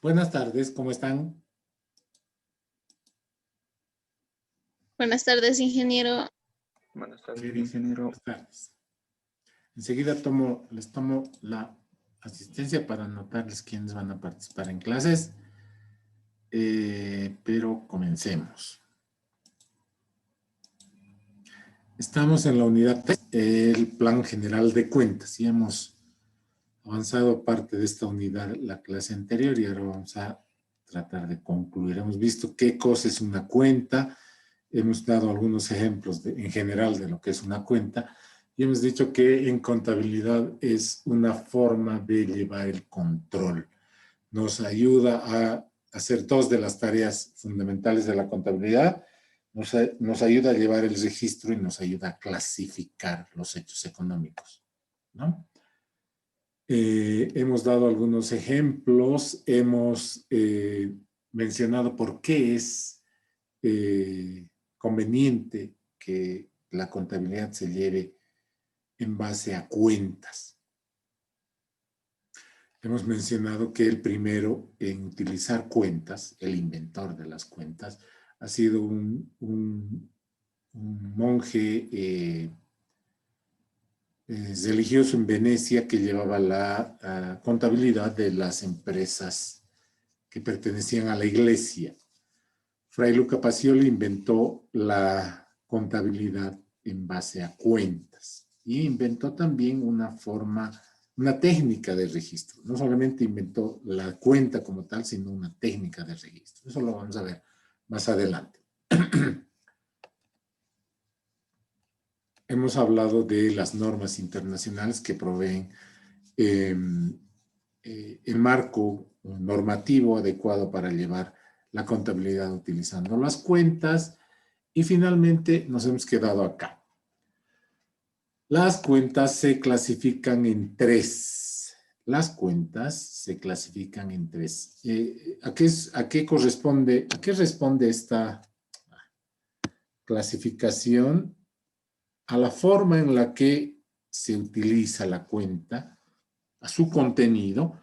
Buenas tardes, ¿cómo están? Buenas tardes, ingeniero. Buenas tardes, ingeniero. Buenas tardes. Enseguida les tomo la asistencia para anotarles quiénes van a participar en clases, pero comencemos. Estamos en la unidad 3, el plan general de cuentas, y hemos avanzado parte de esta unidad la clase anterior y ahora vamos a tratar de concluir. Hemos visto qué cosa es una cuenta, hemos dado algunos ejemplos en general de lo que es una cuenta y hemos dicho que en contabilidad es una forma de llevar el control. Nos ayuda a hacer dos de las tareas fundamentales de la contabilidad. Nos ayuda a llevar el registro y nos ayuda a clasificar los hechos económicos, ¿no? Hemos dado algunos ejemplos, hemos mencionado por qué es conveniente que la contabilidad se lleve en base a cuentas. Hemos mencionado que el primero en utilizar cuentas, el inventor de las cuentas, ha sido un monje religioso en Venecia que llevaba la contabilidad de las empresas que pertenecían a la iglesia. Fray Luca Pacioli inventó la contabilidad en base a cuentas y inventó también una técnica de registro. No solamente inventó la cuenta como tal, sino una técnica de registro. Eso lo vamos a ver más adelante. Hemos hablado de las normas internacionales que proveen el marco normativo adecuado para llevar la contabilidad utilizando las cuentas y finalmente nos hemos quedado acá. Las cuentas se clasifican en tres. Las cuentas se clasifican en tres. ¿A qué responde esta clasificación? A la forma en la que se utiliza la cuenta, a su contenido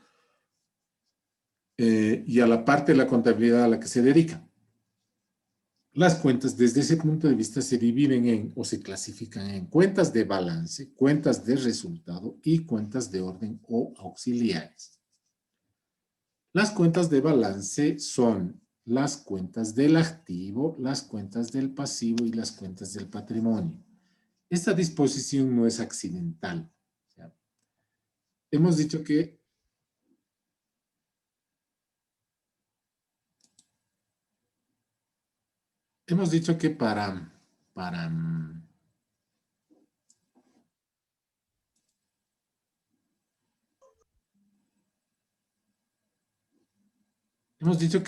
y a la parte de la contabilidad a la que se dedica. Las cuentas desde ese punto de vista se dividen o se clasifican en cuentas de balance, cuentas de resultado y cuentas de orden o auxiliares. Las cuentas de balance son las cuentas del activo, las cuentas del pasivo y las cuentas del patrimonio. Esta disposición no es accidental. ¿Ya? Hemos dicho que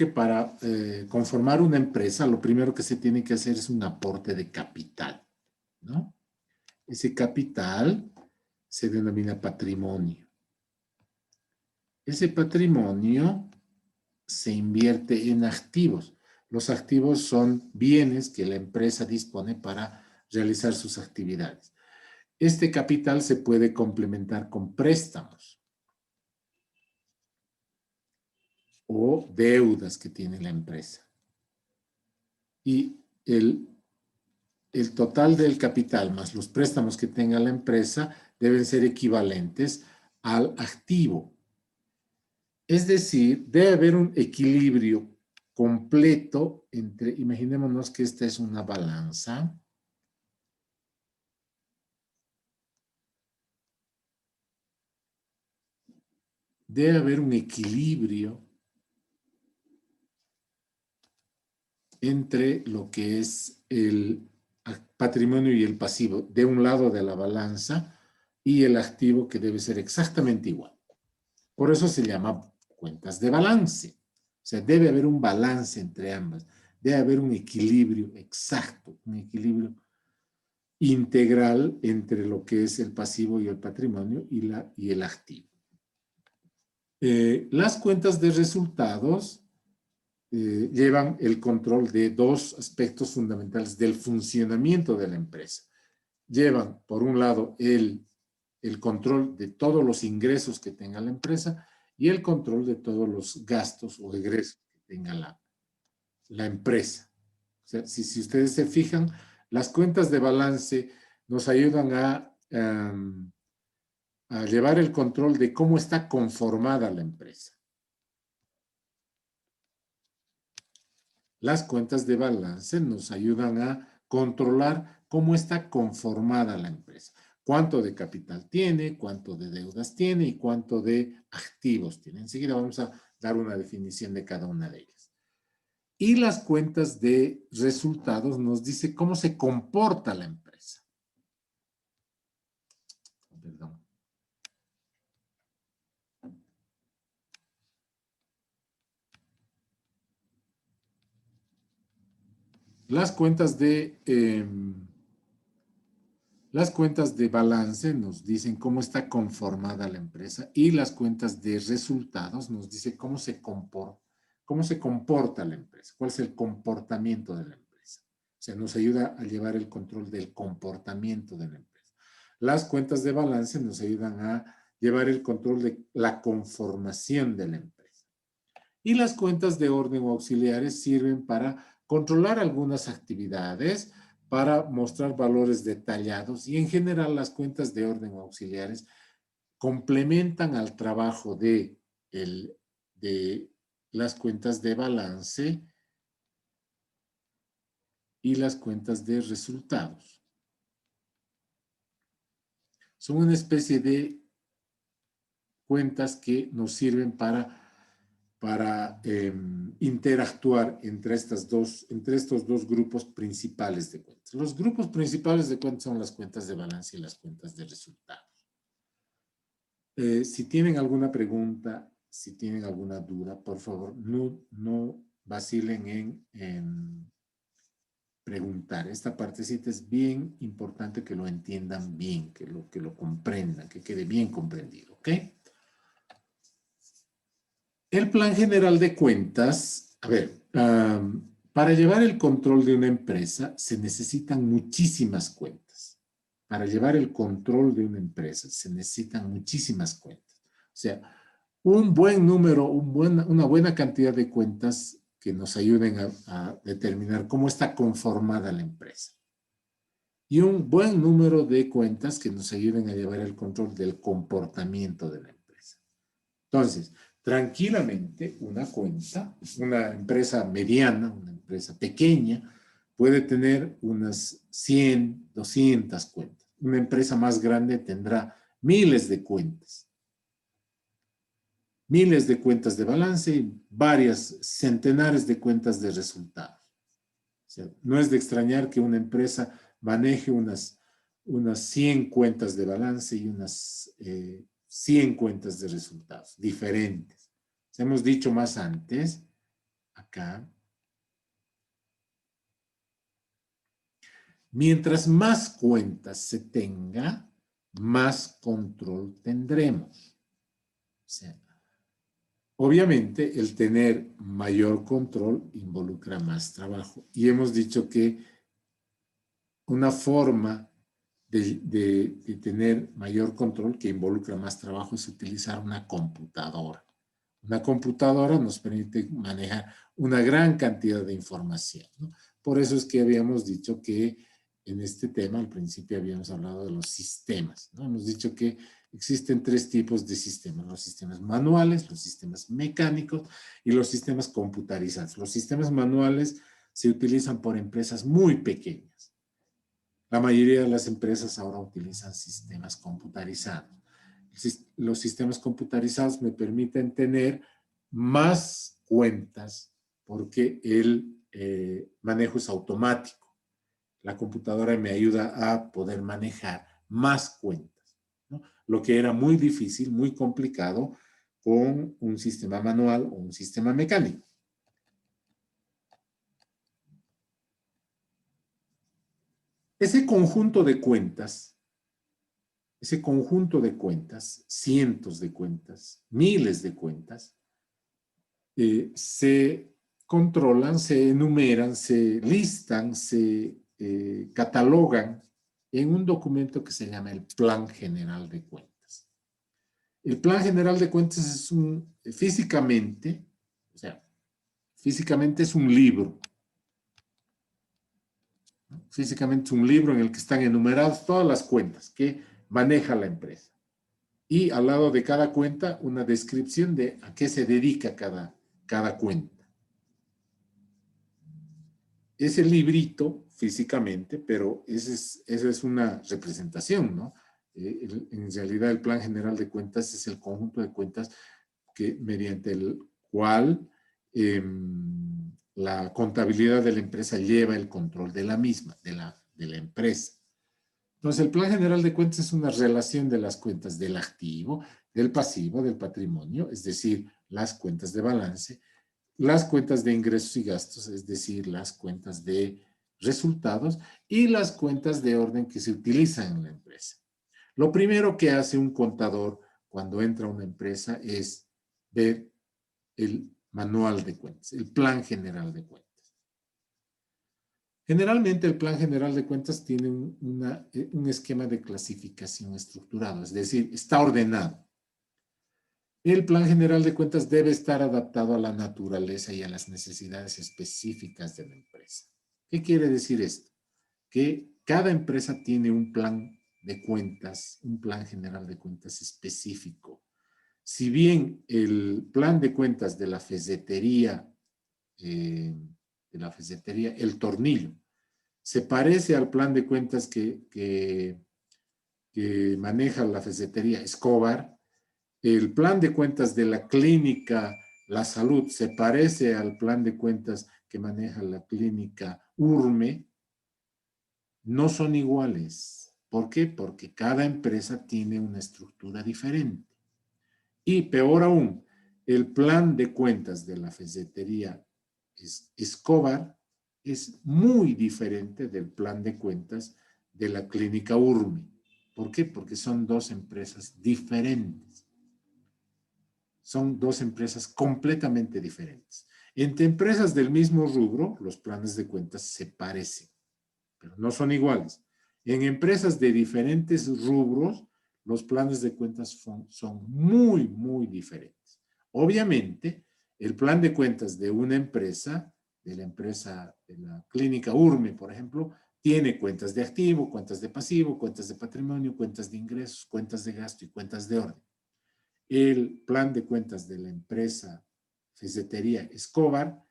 para conformar una empresa, lo primero que se tiene que hacer es un aporte de capital, ¿no? Ese capital se denomina patrimonio. Ese patrimonio se invierte en activos. Los activos son bienes que la empresa dispone para realizar sus actividades. Este capital se puede complementar con préstamos o deudas que tiene la empresa. Y el total del capital más los préstamos que tenga la empresa deben ser equivalentes al activo. Es decir, debe haber un equilibrio completo entre, imaginémonos que esta es una balanza. Debe haber un equilibrio entre lo que es el patrimonio y el pasivo de un lado de la balanza y el activo que debe ser exactamente igual. Por eso se llama cuentas de balance. O sea, debe haber un balance entre ambas. Debe haber un equilibrio exacto, un equilibrio integral entre lo que es el pasivo y el patrimonio y el activo. Las cuentas de resultados llevan el control de dos aspectos fundamentales del funcionamiento de la empresa. Llevan, por un lado, el control de todos los ingresos que tenga la empresa y el control de todos los gastos o egresos que tenga la empresa. O sea, si ustedes se fijan, las cuentas de balance nos ayudan a llevar el control de cómo está conformada la empresa. Las cuentas de balance nos ayudan a controlar cómo está conformada la empresa. Cuánto de capital tiene, cuánto de deudas tiene y cuánto de activos tiene. Enseguida vamos a dar una definición de cada una de ellas. Y las cuentas de resultados nos dice cómo se comporta la empresa. Perdón. Las cuentas de balance nos dicen cómo está conformada la empresa y las cuentas de resultados nos dicen cómo se comporta la empresa, cuál es el comportamiento de la empresa. O sea, nos ayuda a llevar el control del comportamiento de la empresa. Las cuentas de balance nos ayudan a llevar el control de la conformación de la empresa. Y las cuentas de orden o auxiliares sirven para controlar algunas actividades, para mostrar valores detallados y en general las cuentas de orden o auxiliares complementan al trabajo de las cuentas de balance y las cuentas de resultados. Son una especie de cuentas que nos sirven para interactuar entre estos dos grupos principales de cuentas. Los grupos principales de cuentas son las cuentas de balance y las cuentas de resultados. Si tienen alguna pregunta, si tienen alguna duda, por favor, no vacilen en preguntar. Esta partecita es bien importante que lo entiendan bien, que lo comprendan, que quede bien comprendido, ¿ok? El plan general de cuentas, a ver, para llevar el control de una empresa se necesitan muchísimas cuentas. Para llevar el control de una empresa se necesitan muchísimas cuentas. O sea, un buen número, una buena cantidad de cuentas que nos ayuden a determinar cómo está conformada la empresa. Y un buen número de cuentas que nos ayuden a llevar el control del comportamiento de la empresa. Entonces, tranquilamente una empresa mediana, una empresa pequeña, puede tener unas 100, 200 cuentas. Una empresa más grande tendrá miles de cuentas. Miles de cuentas de balance y varias centenares de cuentas de resultados. O sea, no es de extrañar que una empresa maneje unas 100 cuentas de balance y unas 100 cuentas de resultados diferentes. Hemos dicho más antes, acá, mientras más cuentas se tenga, más control tendremos. O sea, obviamente el tener mayor control involucra más trabajo. Y hemos dicho que una forma de tener mayor control que involucra más trabajo es utilizar una computadora. Una computadora nos permite manejar una gran cantidad de información, ¿no? Por eso es que habíamos dicho que en este tema, al principio habíamos hablado de los sistemas, ¿no? Hemos dicho que existen 3 tipos de sistemas: los sistemas manuales, los sistemas mecánicos y los sistemas computarizados. Los sistemas manuales se utilizan por empresas muy pequeñas. La mayoría de las empresas ahora utilizan sistemas computarizados. Los sistemas computarizados me permiten tener más cuentas porque el manejo es automático. La computadora me ayuda a poder manejar más cuentas, ¿no? Lo que era muy difícil, muy complicado con un sistema manual o un sistema mecánico. Ese conjunto de cuentas, cientos de cuentas, miles de cuentas, se controlan, se enumeran, se listan, se catalogan en un documento que se llama el Plan General de Cuentas. El plan general de cuentas es físicamente es un libro. ¿No? Físicamente es un libro en el que están enumeradas todas las cuentas que maneja la empresa. Y al lado de cada cuenta, una descripción de a qué se dedica cada cuenta. Ese librito físicamente, pero esa es una representación, ¿no? En realidad el plan general de cuentas es el conjunto de cuentas mediante el cual la contabilidad de la empresa lleva el control de la misma, de la empresa. Entonces el plan general de cuentas es una relación de las cuentas del activo, del pasivo, del patrimonio, es decir, las cuentas de balance, las cuentas de ingresos y gastos, es decir, las cuentas de resultados y las cuentas de orden que se utilizan en la empresa. Lo primero que hace un contador cuando entra a una empresa es ver el manual de cuentas, el plan general de cuentas. Generalmente el plan general de cuentas tiene un esquema de clasificación estructurado, es decir, está ordenado. El plan general de cuentas debe estar adaptado a la naturaleza y a las necesidades específicas de la empresa. ¿Qué quiere decir esto? Que cada empresa tiene un plan de cuentas, un plan general de cuentas específico. Si bien el plan de cuentas de la ferretería, El Tornillo, se parece al plan de cuentas que maneja la ferretería Escobar, el plan de cuentas de la clínica La Salud se parece al plan de cuentas que maneja la clínica Urme, no son iguales. ¿Por qué? Porque cada empresa tiene una estructura diferente. Y peor aún, el plan de cuentas de la ferretería Escobar es muy diferente del plan de cuentas de la clínica Urme. ¿Por qué? Porque son dos empresas diferentes. Son dos empresas completamente diferentes. Entre empresas del mismo rubro, los planes de cuentas se parecen, pero no son iguales. En empresas de diferentes rubros, los planes de cuentas son muy, muy diferentes. Obviamente, el plan de cuentas de una empresa, de la clínica Urme, por ejemplo, tiene cuentas de activo, cuentas de pasivo, cuentas de patrimonio, cuentas de ingresos, cuentas de gasto y cuentas de orden. El plan de cuentas de la empresa ferretería Escobar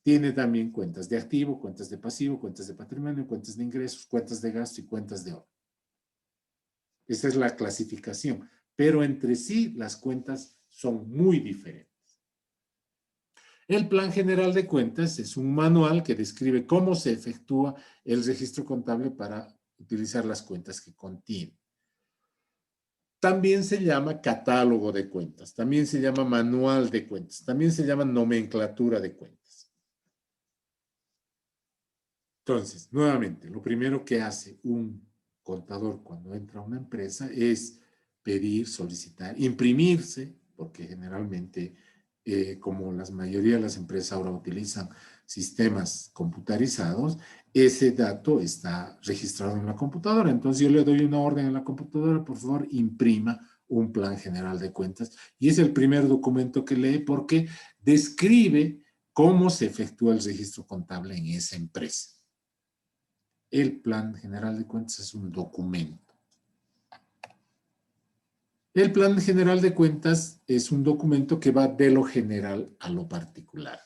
tiene también cuentas de activo, cuentas de pasivo, cuentas de patrimonio, cuentas de ingresos, cuentas de gasto y cuentas de orden. Esa es la clasificación, pero entre sí las cuentas son muy diferentes. El plan general de cuentas es un manual que describe cómo se efectúa el registro contable para utilizar las cuentas que contiene. También se llama catálogo de cuentas, también se llama manual de cuentas, también se llama nomenclatura de cuentas. Entonces, nuevamente, lo primero que hace un contador cuando entra a una empresa es pedir, solicitar, imprimirse, porque generalmente, como la mayoría de las empresas ahora utilizan sistemas computarizados, ese dato está registrado en la computadora. Entonces yo le doy una orden a la computadora, por favor, imprima un plan general de cuentas. Y es el primer documento que lee porque describe cómo se efectúa el registro contable en esa empresa. El plan general de cuentas es un documento. El plan general de cuentas es un documento que va de lo general a lo particular.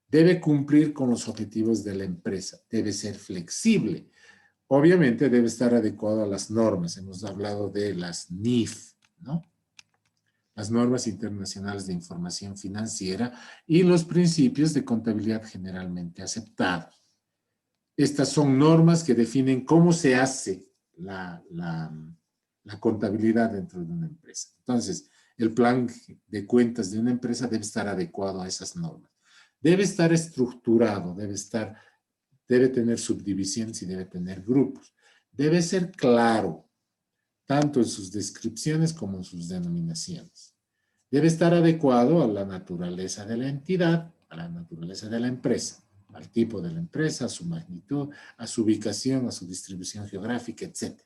Debe cumplir con los objetivos de la empresa. Debe ser flexible. Obviamente debe estar adecuado a las normas. Hemos hablado de las NIF, ¿no? Las normas internacionales de información financiera y los principios de contabilidad generalmente aceptados. Estas son normas que definen cómo se hace la contabilidad dentro de una empresa. Entonces, el plan de cuentas de una empresa debe estar adecuado a esas normas. Debe estar estructurado, debe tener subdivisiones y debe tener grupos. Debe ser claro, tanto en sus descripciones como en sus denominaciones. Debe estar adecuado a la naturaleza de la entidad, a la naturaleza de la empresa, al tipo de la empresa, a su magnitud, a su ubicación, a su distribución geográfica, etc.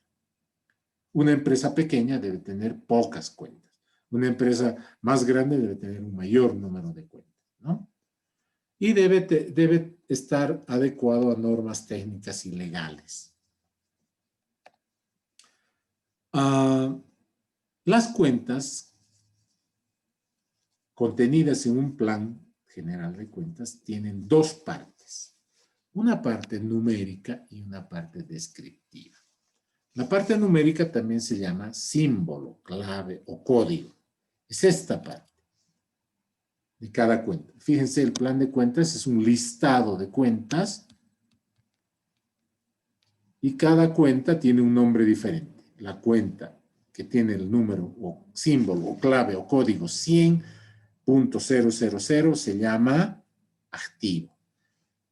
Una empresa pequeña debe tener pocas cuentas. Una empresa más grande debe tener un mayor número de cuentas, ¿no? Y debe estar adecuado a normas técnicas y legales. Las cuentas contenidas en un plan general de cuentas tienen dos partes. Una parte numérica y una parte descriptiva. La parte numérica también se llama símbolo, clave o código. Es esta parte de cada cuenta. Fíjense, el plan de cuentas es un listado de cuentas y cada cuenta tiene un nombre diferente. La cuenta que tiene el número o símbolo o clave o código 100.000 se llama activo.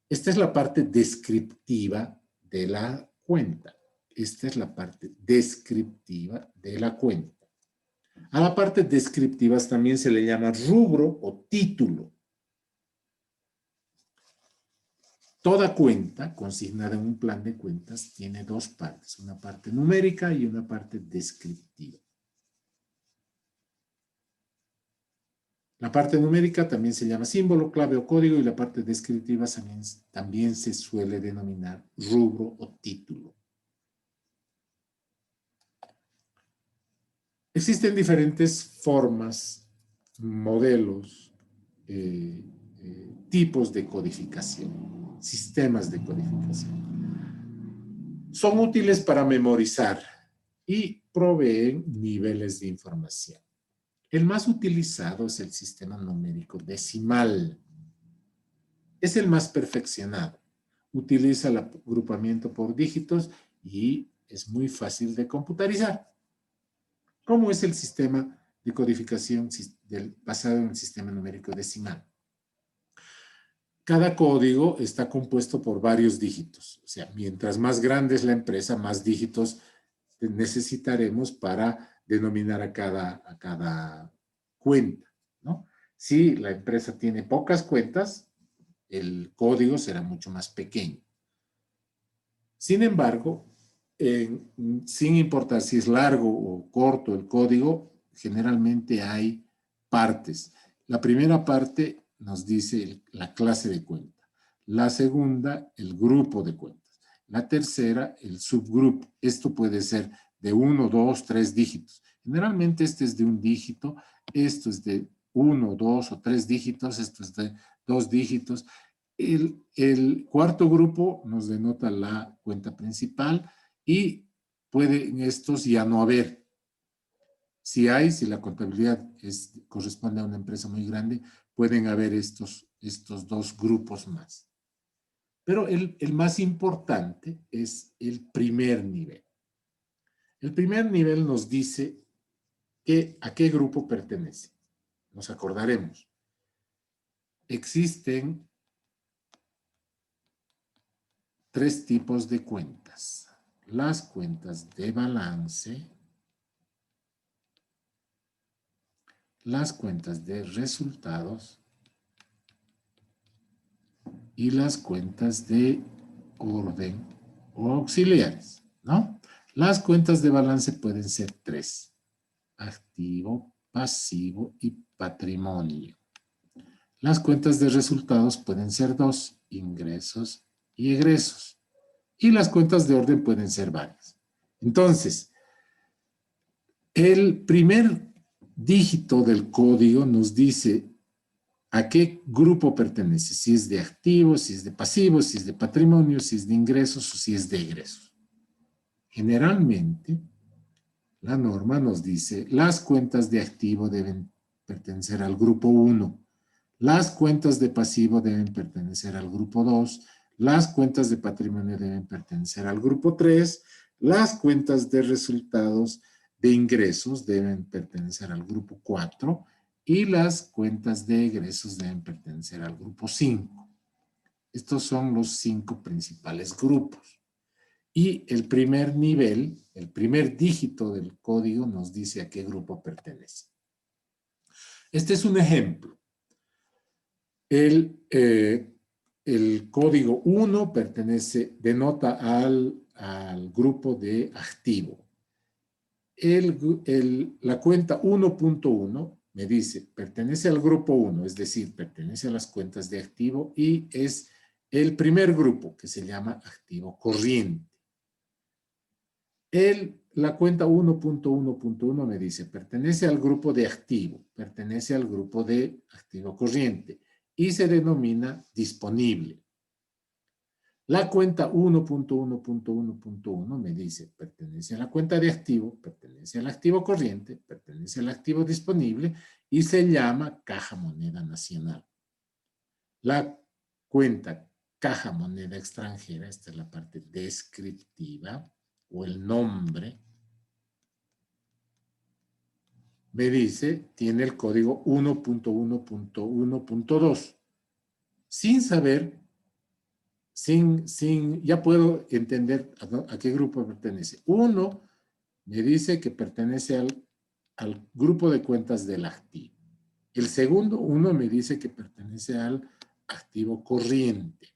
Esta es la parte descriptiva de la cuenta. Esta es la parte descriptiva de la cuenta. A la parte descriptiva también se le llama rubro o título. Toda cuenta consignada en un plan de cuentas tiene dos partes, una parte numérica y una parte descriptiva. La parte numérica también se llama símbolo, clave o código y la parte descriptiva también se suele denominar rubro o título. Existen diferentes formas, modelos, tipos de codificación, sistemas de codificación. Son útiles para memorizar y proveen niveles de información. El más utilizado es el sistema numérico decimal. Es el más perfeccionado. Utiliza el agrupamiento por dígitos y es muy fácil de computarizar. ¿Cómo es el sistema de codificación basado en el sistema numérico decimal? Cada código está compuesto por varios dígitos. O sea, mientras más grande es la empresa, más dígitos necesitaremos para denominar a cada cuenta, ¿no? Si la empresa tiene pocas cuentas, el código será mucho más pequeño. Sin embargo, sin importar si es largo o corto el código, generalmente hay partes. La primera parte nos dice la clase de cuenta. La segunda, el grupo de cuentas. La tercera, el subgrupo. Esto puede ser de 1, 2, 3 dígitos. Generalmente este es de un dígito, esto es de 1, 2 o 3 dígitos, esto es de 2 dígitos. El cuarto grupo nos denota la cuenta principal y puede en estos ya no haber. Si la contabilidad corresponde a una empresa muy grande, pueden haber estos dos grupos más. Pero el más importante es el primer nivel. El primer nivel nos dice a qué grupo pertenece. Nos acordaremos. Existen 3 tipos de cuentas. Las cuentas de balance, las cuentas de resultados y las cuentas de orden o auxiliares, ¿no? Las cuentas de balance pueden ser 3. Activo, pasivo y patrimonio. Las cuentas de resultados pueden ser 2. Ingresos y egresos. Y las cuentas de orden pueden ser varias. Entonces, el primer dígito del código nos dice a qué grupo pertenece, si es de activos, si es de pasivos, si es de patrimonio, si es de ingresos o si es de egresos. Generalmente, la norma nos dice las cuentas de activo deben pertenecer al grupo 1, las cuentas de pasivo deben pertenecer al grupo 2, las cuentas de patrimonio deben pertenecer al grupo 3, las cuentas de resultados de ingresos deben pertenecer al grupo 4 y las cuentas de egresos deben pertenecer al grupo 5. Estos son los 5 principales grupos. Y el primer nivel, el primer dígito del código nos dice a qué grupo pertenece. Este es un ejemplo. El código 1 denota al grupo de activo. La cuenta 1.1 me dice, pertenece al grupo 1, es decir, pertenece a las cuentas de activo y es el primer grupo que se llama activo corriente. La cuenta 1.1.1 me dice, pertenece al grupo de activo, pertenece al grupo de activo corriente y se denomina disponible. La cuenta 1.1.1.1 me dice, pertenece a la cuenta de activo, pertenece al activo corriente, pertenece al activo disponible y se llama caja moneda nacional. La cuenta caja moneda extranjera, esta es la parte descriptiva o el nombre, me dice, tiene el código 1.1.1.2. Sin saber, ya puedo entender a qué grupo pertenece. Uno me dice que pertenece al grupo de cuentas del activo. El segundo, uno me dice que pertenece al activo corriente.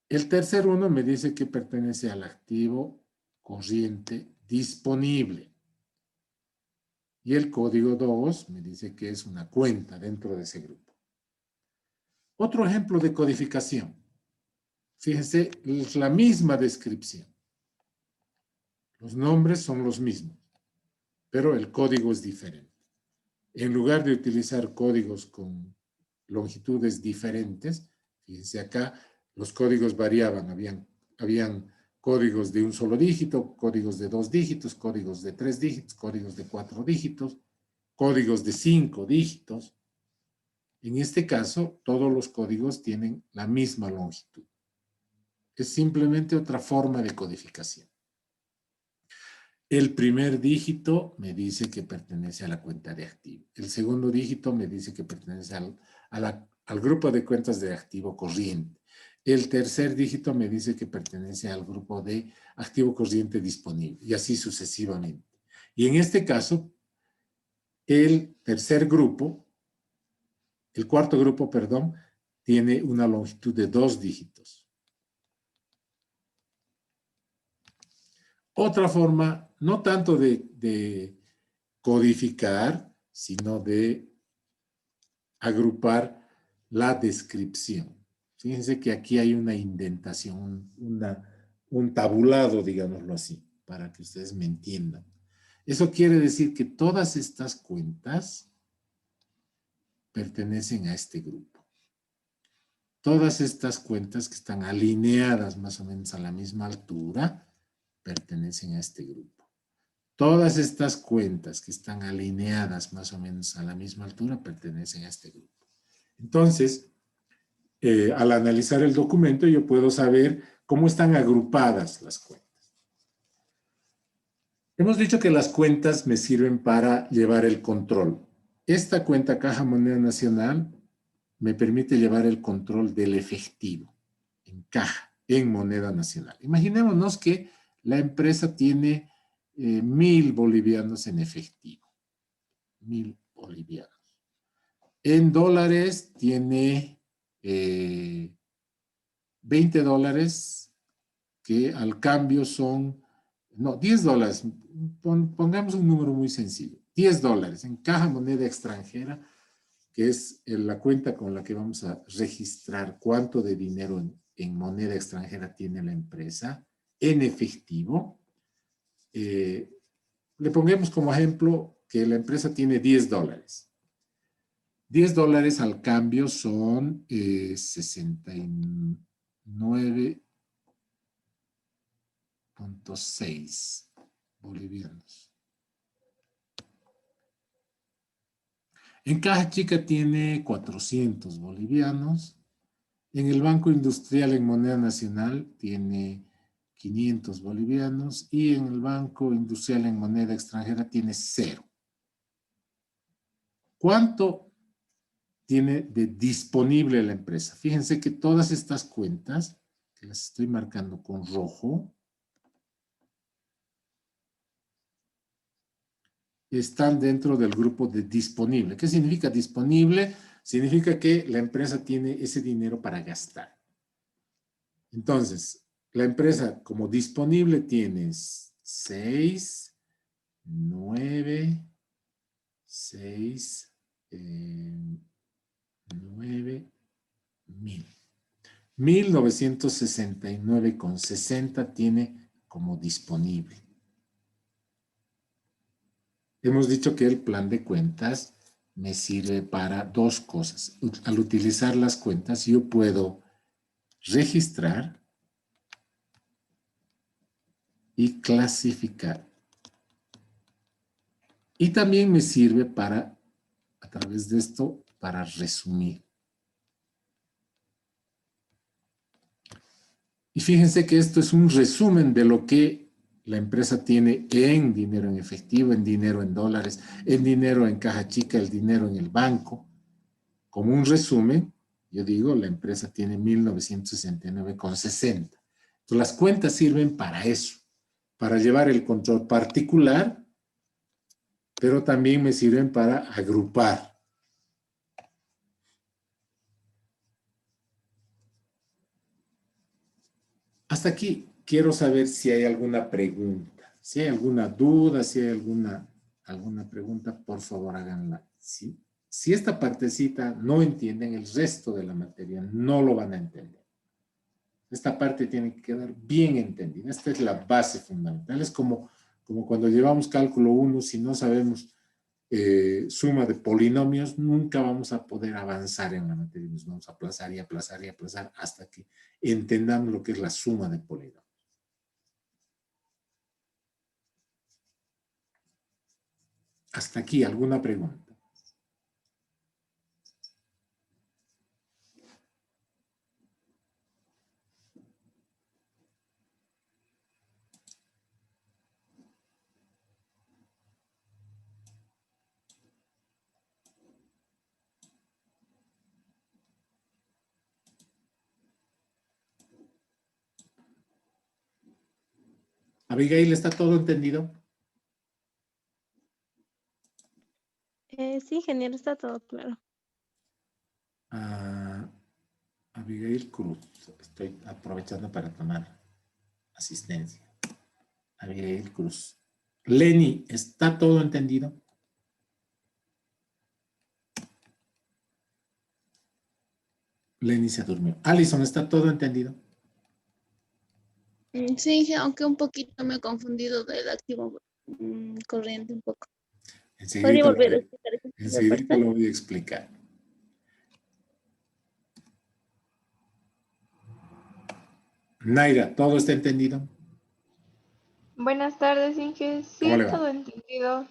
El tercer uno me dice que pertenece al activo corriente disponible. Y el código 2 me dice que es una cuenta dentro de ese grupo. Otro ejemplo de codificación. Fíjense, es la misma descripción. Los nombres son los mismos, pero el código es diferente. En lugar de utilizar códigos con longitudes diferentes, fíjense acá, los códigos variaban. Habían códigos de un solo dígito, códigos de 2 dígitos, códigos de 3 dígitos, códigos de 4 dígitos, códigos de 5 dígitos. En este caso, todos los códigos tienen la misma longitud. Es simplemente otra forma de codificación. El primer dígito me dice que pertenece a la cuenta de activo. El segundo dígito me dice que pertenece al grupo de cuentas de activo corriente. El tercer dígito me dice que pertenece al grupo de activo corriente disponible y así sucesivamente. Y en este caso, el cuarto grupo, perdón, tiene una longitud de 2 dígitos. Otra forma, no tanto de codificar, sino de agrupar la descripción. Fíjense que aquí hay una indentación, un tabulado, digámoslo así, para que ustedes me entiendan. Eso quiere decir que todas estas cuentas pertenecen a este grupo. Todas estas cuentas que están alineadas más o menos a la misma altura pertenecen a este grupo. Todas estas cuentas que están alineadas más o menos a la misma altura pertenecen a este grupo. Entonces, al analizar el documento, yo puedo saber cómo están agrupadas las cuentas. Hemos dicho que las cuentas me sirven para llevar el control. Esta cuenta Caja Moneda Nacional me permite llevar el control del efectivo en caja, en moneda nacional. Imaginémonos que la empresa tiene 1,000 bolivianos en efectivo. 1,000 bolivianos. En dólares tiene 20 dólares que al cambio son, no, 10 dólares. Pongamos un número muy sencillo. 10 dólares en caja moneda extranjera, que es la cuenta con la que vamos a registrar cuánto de dinero en moneda extranjera tiene la empresa en efectivo. Le pongamos como ejemplo que la empresa tiene 10 dólares. 10 dólares al cambio son 69.6 bolivianos. En Caja Chica tiene 400 bolivianos. En el Banco Industrial en moneda nacional tiene 500 bolivianos y en el Banco Industrial en moneda extranjera tiene 0. ¿Cuánto tiene de disponible la empresa? Fíjense que todas estas cuentas, que las estoy marcando con rojo, están dentro del grupo de disponible. ¿Qué significa disponible? Significa que la empresa tiene ese dinero para gastar. Entonces, la empresa como disponible tienes 6, 9, 6, 9, 1000. 1969,60 tiene como disponible. Hemos dicho que el plan de cuentas me sirve para dos cosas. Al utilizar las cuentas, yo puedo registrar y clasificar. Y también me sirve para, a través de esto, para resumir. Y fíjense que esto es un resumen de lo que la empresa tiene en dinero en efectivo, en dinero en dólares, en dinero en caja chica, el dinero en el banco. Como un resumen, yo digo, la empresa tiene 1969,60. Entonces, las cuentas sirven para eso, para llevar el control particular, pero también me sirven para agrupar. Hasta aquí quiero saber si hay alguna pregunta. Si hay alguna duda, si hay alguna pregunta, por favor háganla. ¿Sí? Si esta partecita no entienden, el resto de la materia no lo van a entender. Esta parte tiene que quedar bien entendida. Esta es la base fundamental. Es como cuando llevamos cálculo 1, si no sabemos suma de polinomios, nunca vamos a poder avanzar en la materia. Nos vamos a aplazar y aplazar y aplazar hasta que entendamos lo que es la suma de polinomios. Hasta aquí, ¿alguna pregunta? Abigail, ¿está todo entendido? Sí, ingeniero, está todo claro. Abigail Cruz. Estoy aprovechando para tomar asistencia. Abigail Cruz. Lenny, ¿está todo entendido? Lenny se durmió. Alison, ¿está todo entendido? Sí, aunque un poquito me he confundido del activo corriente un poco. ¿Podría volver a explicar esa parte? Lo voy a explicar. Naira, ¿todo está entendido? Buenas tardes, Inge. ¿Cómo Sí, le va? todo entendido.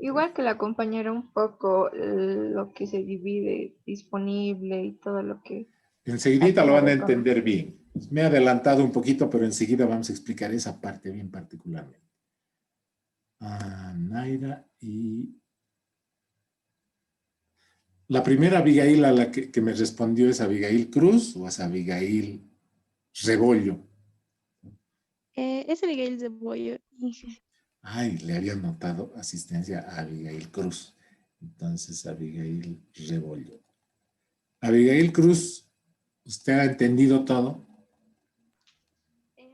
Igual que la compañera, un poco lo que se divide disponible y todo lo que hay Enseguidita que lo van a saber con. entender bien. Me he adelantado un poquito, pero enseguida vamos a explicar esa parte bien particularmente. Naira y... La primera Abigail a la que me respondió es Abigail Cruz o es Abigail Rebollo. Es Miguel de Bollo, Inge. Ay, le había notado asistencia a Abigail Cruz. Entonces, Abigail Rebollo. Abigail Cruz, ¿usted ha entendido todo?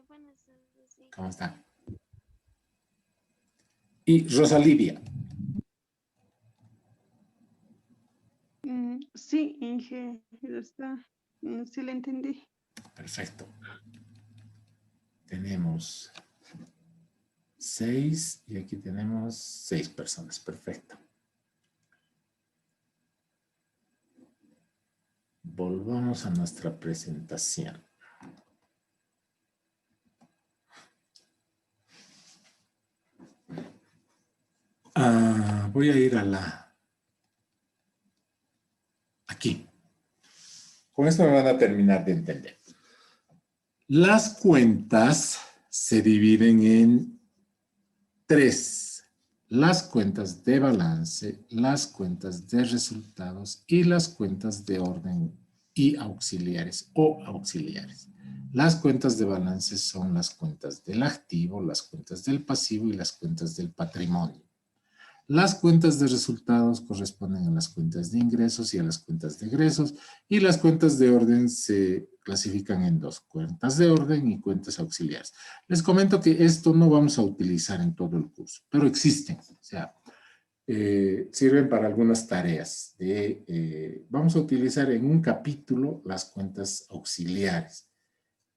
Buenas tardes, sí. ¿Cómo está? Y Rosalivia. Sí, Inge, está. Sí, le entendí. Perfecto. Tenemos 6 y aquí tenemos 6 personas. Perfecto. Volvamos a nuestra presentación. Voy a ir a aquí. Con esto me van a terminar de entender. Las cuentas se dividen en 3. Las cuentas de balance, las cuentas de resultados y las cuentas de orden y auxiliares o auxiliares. Las cuentas de balance son las cuentas del activo, las cuentas del pasivo y las cuentas del patrimonio. Las cuentas de resultados corresponden a las cuentas de ingresos y a las cuentas de egresos, y las cuentas de orden se clasifican en dos, cuentas de orden y cuentas auxiliares. Les comento que esto no vamos a utilizar en todo el curso, pero existen, o sea, sirven para algunas tareas. Vamos a utilizar en un capítulo las cuentas auxiliares,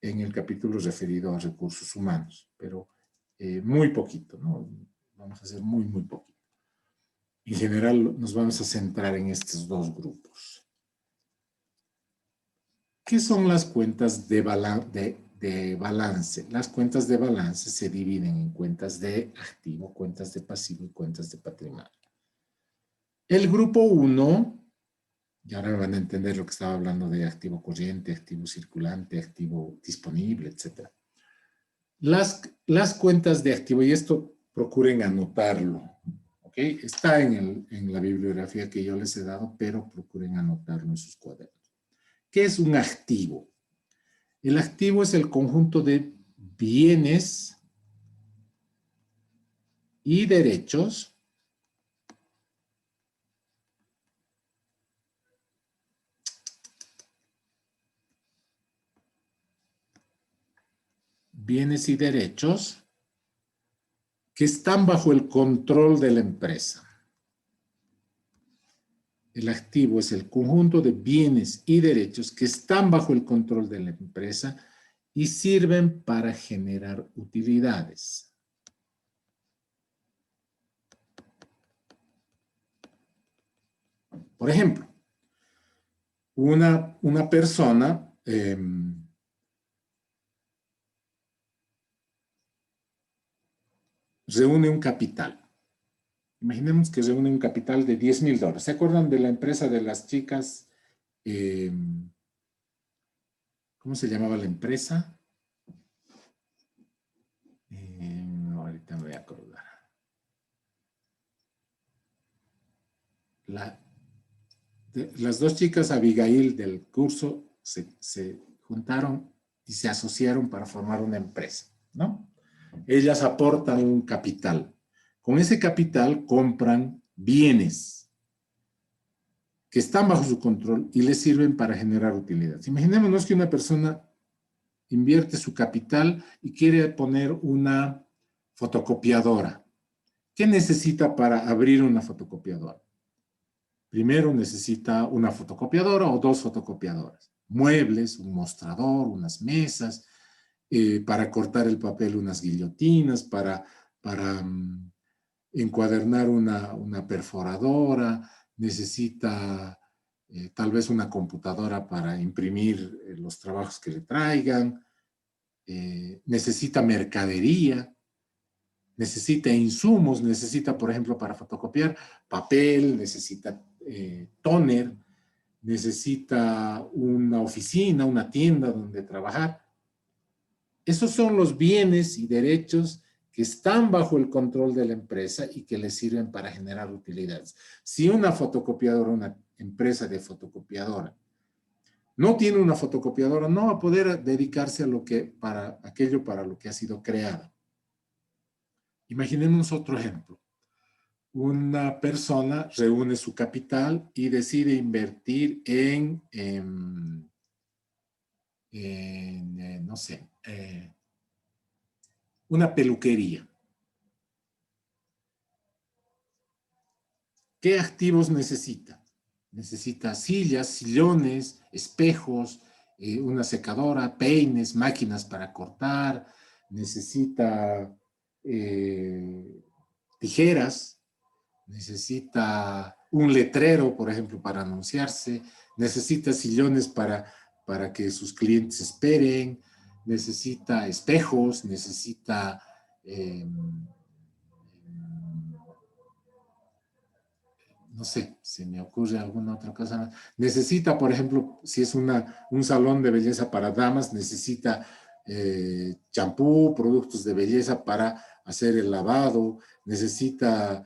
en el capítulo referido a recursos humanos, pero muy poquito, ¿no? Vamos a hacer muy, muy poquito. En general nos vamos a centrar en estos dos grupos. ¿Qué son las cuentas de balance? Las cuentas de balance se dividen en cuentas de activo, cuentas de pasivo y cuentas de patrimonio. El grupo 1, y ahora van a entender lo que estaba hablando de activo corriente, activo circulante, activo disponible, etc. Las cuentas de activo, y esto procuren anotarlo, ¿ok? Está en la bibliografía que yo les he dado, pero procuren anotarlo en sus cuadernos. ¿Qué es un activo? El activo es el conjunto de bienes y derechos que están bajo el control de la empresa. El activo es el conjunto de bienes y derechos que están bajo el control de la empresa y sirven para generar utilidades. Por ejemplo, una persona reúne un capital. Imaginemos que reúne un capital de $10,000. ¿Se acuerdan de la empresa de las chicas? ¿Cómo se llamaba la empresa? Ahorita me voy a acordar. Las dos chicas Abigail del curso se juntaron y se asociaron para formar una empresa, ¿no? Ellas aportan un capital. Con ese capital compran bienes que están bajo su control y les sirven para generar utilidades. Imaginémonos que una persona invierte su capital y quiere poner una fotocopiadora. ¿Qué necesita para abrir una fotocopiadora? Primero necesita una fotocopiadora o dos fotocopiadoras. Muebles, un mostrador, unas mesas, para cortar el papel unas guillotinas, para encuadernar una perforadora, necesita tal vez una computadora para imprimir los trabajos que le traigan, necesita mercadería, necesita insumos, necesita, por ejemplo, para fotocopiar, papel, necesita tóner, necesita una oficina, una tienda donde trabajar. Esos son los bienes y derechos que están bajo el control de la empresa y que le sirven para generar utilidades. Si una fotocopiadora, una empresa de fotocopiadora, no tiene una fotocopiadora, no va a poder dedicarse a aquello para lo que ha sido creada. Imaginemos otro ejemplo. Una persona reúne su capital y decide invertir no sé, una peluquería. ¿Qué activos necesita? Necesita sillas, sillones, espejos, una secadora, peines, máquinas para cortar, necesita tijeras, necesita un letrero, por ejemplo, para anunciarse, necesita sillones para que sus clientes esperen, necesita espejos, necesita no sé, se me ocurre alguna otra cosa. Necesita, por ejemplo, si es un salón de belleza para damas, necesita champú, productos de belleza para hacer el lavado, necesita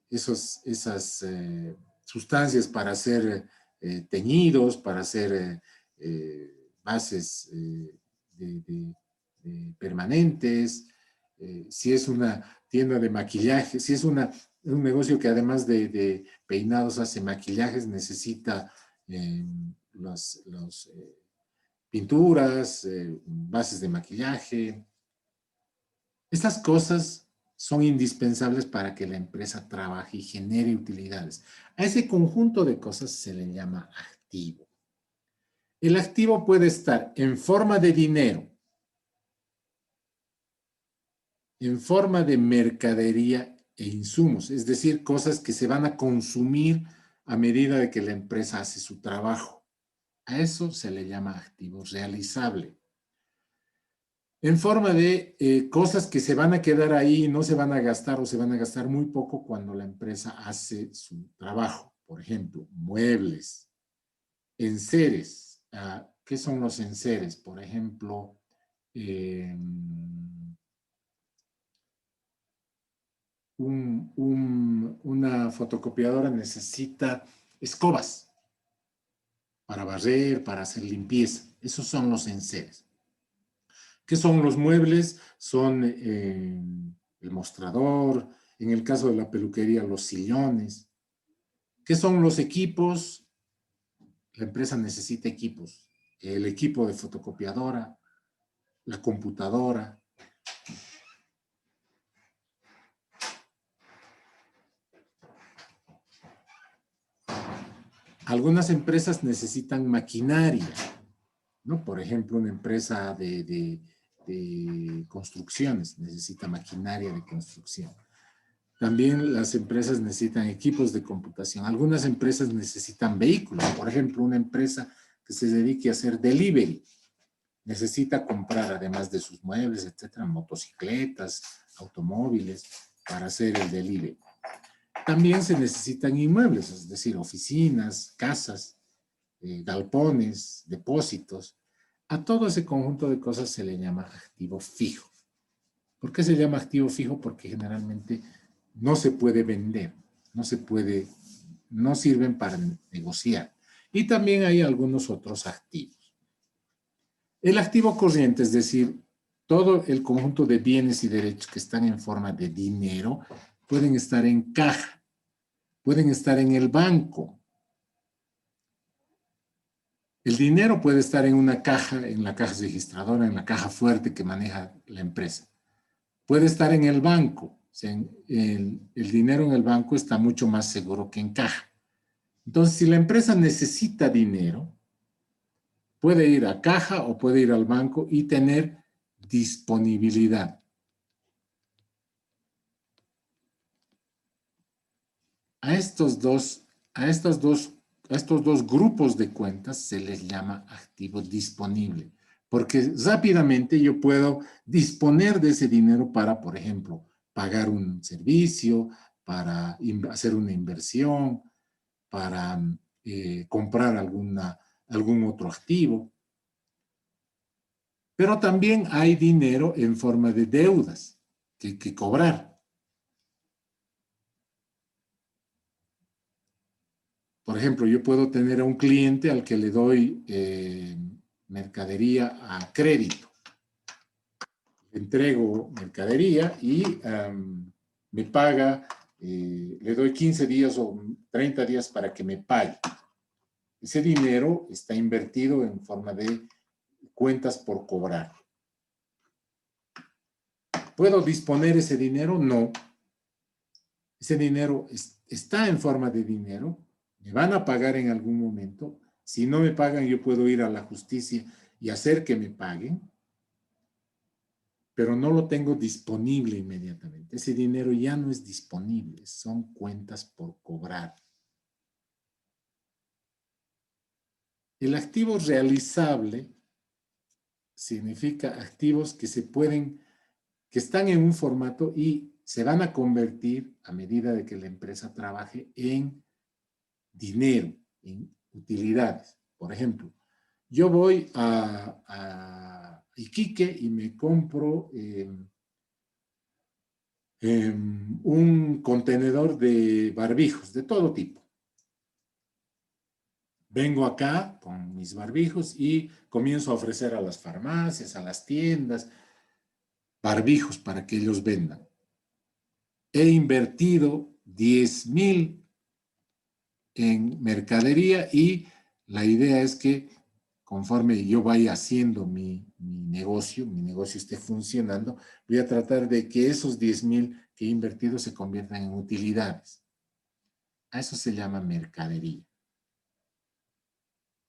esas sustancias para hacer teñidos, para hacer bases permanentes, si es una tienda de maquillaje, si es un negocio que además de peinados hace maquillajes, necesita las pinturas, bases de maquillaje. Estas cosas son indispensables para que la empresa trabaje y genere utilidades. A ese conjunto de cosas se le llama activo. El activo puede estar en forma de dinero, en forma de mercadería e insumos, es decir, cosas que se van a consumir a medida de que la empresa hace su trabajo. A eso se le llama activo realizable. En forma de cosas que se van a quedar ahí y no se van a gastar o se van a gastar muy poco cuando la empresa hace su trabajo. Por ejemplo, muebles, enseres. ¿Qué son los enseres? Por ejemplo, una fotocopiadora necesita escobas para barrer, para hacer limpieza. Esos son los enseres. ¿Qué son los muebles? Son el mostrador, en el caso de la peluquería, los sillones. ¿Qué son los equipos? La empresa necesita equipos. El equipo de fotocopiadora, la computadora. Algunas empresas necesitan maquinaria, ¿no? Por ejemplo, una empresa de construcciones necesita maquinaria de construcción. También las empresas necesitan equipos de computación. Algunas empresas necesitan vehículos. Por ejemplo, una empresa que se dedique a hacer delivery necesita comprar, además de sus muebles, etcétera, motocicletas, automóviles para hacer el delivery. También se necesitan inmuebles, es decir, oficinas, casas, galpones, depósitos. A todo ese conjunto de cosas se le llama activo fijo. ¿Por qué se llama activo fijo? Porque generalmente no se puede vender, no sirven para negociar. Y también hay algunos otros activos. El activo corriente, es decir, todo el conjunto de bienes y derechos que están en forma de dinero, pueden estar en caja, pueden estar en el banco. El dinero puede estar en una caja, en la caja registradora, en la caja fuerte que maneja la empresa. Puede estar en el banco. O sea, el dinero en el banco está mucho más seguro que en caja. Entonces, si la empresa necesita dinero, puede ir a caja o puede ir al banco y tener disponibilidad. A estos dos grupos de cuentas se les llama activo disponible, porque rápidamente yo puedo disponer de ese dinero para, por ejemplo, pagar un servicio, para hacer una inversión, para comprar algún otro activo. Pero también hay dinero en forma de deudas que hay que cobrar. Por ejemplo, yo puedo tener a un cliente al que le doy mercadería a crédito. Le entrego mercadería y me paga, le doy 15 días o 30 días para que me pague. Ese dinero está invertido en forma de cuentas por cobrar. ¿Puedo disponer ese dinero? No. Ese dinero está en forma de dinero. Me van a pagar en algún momento. Si no me pagan, yo puedo ir a la justicia y hacer que me paguen. Pero no lo tengo disponible inmediatamente. Ese dinero ya no es disponible. Son cuentas por cobrar. El activo realizable significa activos que que están en un formato y se van a convertir a medida de que la empresa trabaje en dinero, en utilidades. Por ejemplo, yo voy a Iquique y me compro un contenedor de barbijos de todo tipo. Vengo acá con mis barbijos y comienzo a ofrecer a las farmacias, a las tiendas. barbijos para que ellos vendan. He invertido 10,000 en mercadería y la idea es que conforme yo vaya haciendo mi negocio esté funcionando, voy a tratar de que esos 10,000 que he invertido se conviertan en utilidades. A eso se llama mercadería.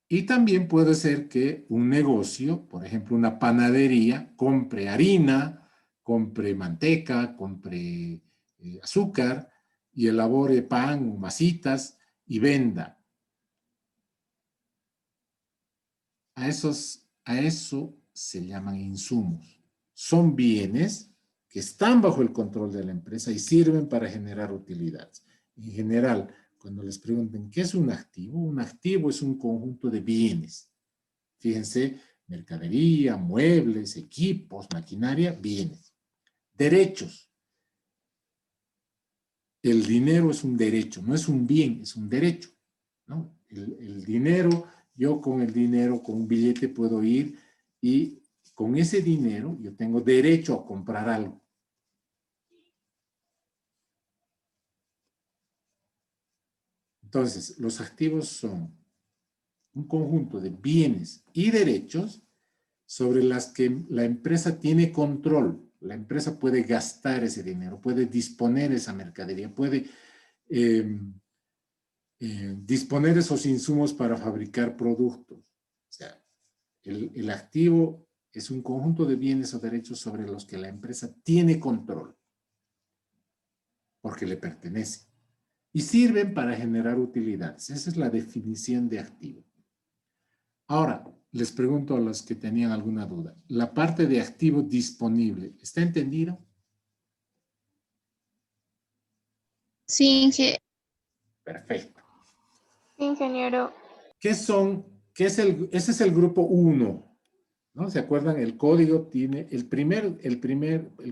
Y también puede ser que un negocio, por ejemplo, una panadería, compre harina, compre manteca, compre azúcar y elabore pan o masitas y venda. A eso se llaman insumos. Son bienes que están bajo el control de la empresa y sirven para generar utilidades. En general, cuando les pregunten ¿qué es un activo es un conjunto de bienes. Fíjense, mercadería, muebles, equipos, maquinaria, bienes. Derechos. El dinero es un derecho, no es un bien, es un derecho, ¿no? El dinero, yo con el dinero, con un billete puedo ir y con ese dinero yo tengo derecho a comprar algo. Entonces, los activos son un conjunto de bienes y derechos sobre las que la empresa tiene control. La empresa puede gastar ese dinero, puede disponer esa mercadería, puede disponer esos insumos para fabricar productos. O sea, el activo es un conjunto de bienes o derechos sobre los que la empresa tiene control, porque le pertenece. Y sirven para generar utilidades. Esa es la definición de activo. Ahora, les pregunto a los que tenían alguna duda. La parte de activo disponible, ¿está entendido? Sí, Perfecto. Ingeniero, ¿Qué son? Ese es el grupo 1, ¿no? ¿Se acuerdan? El código tiene, el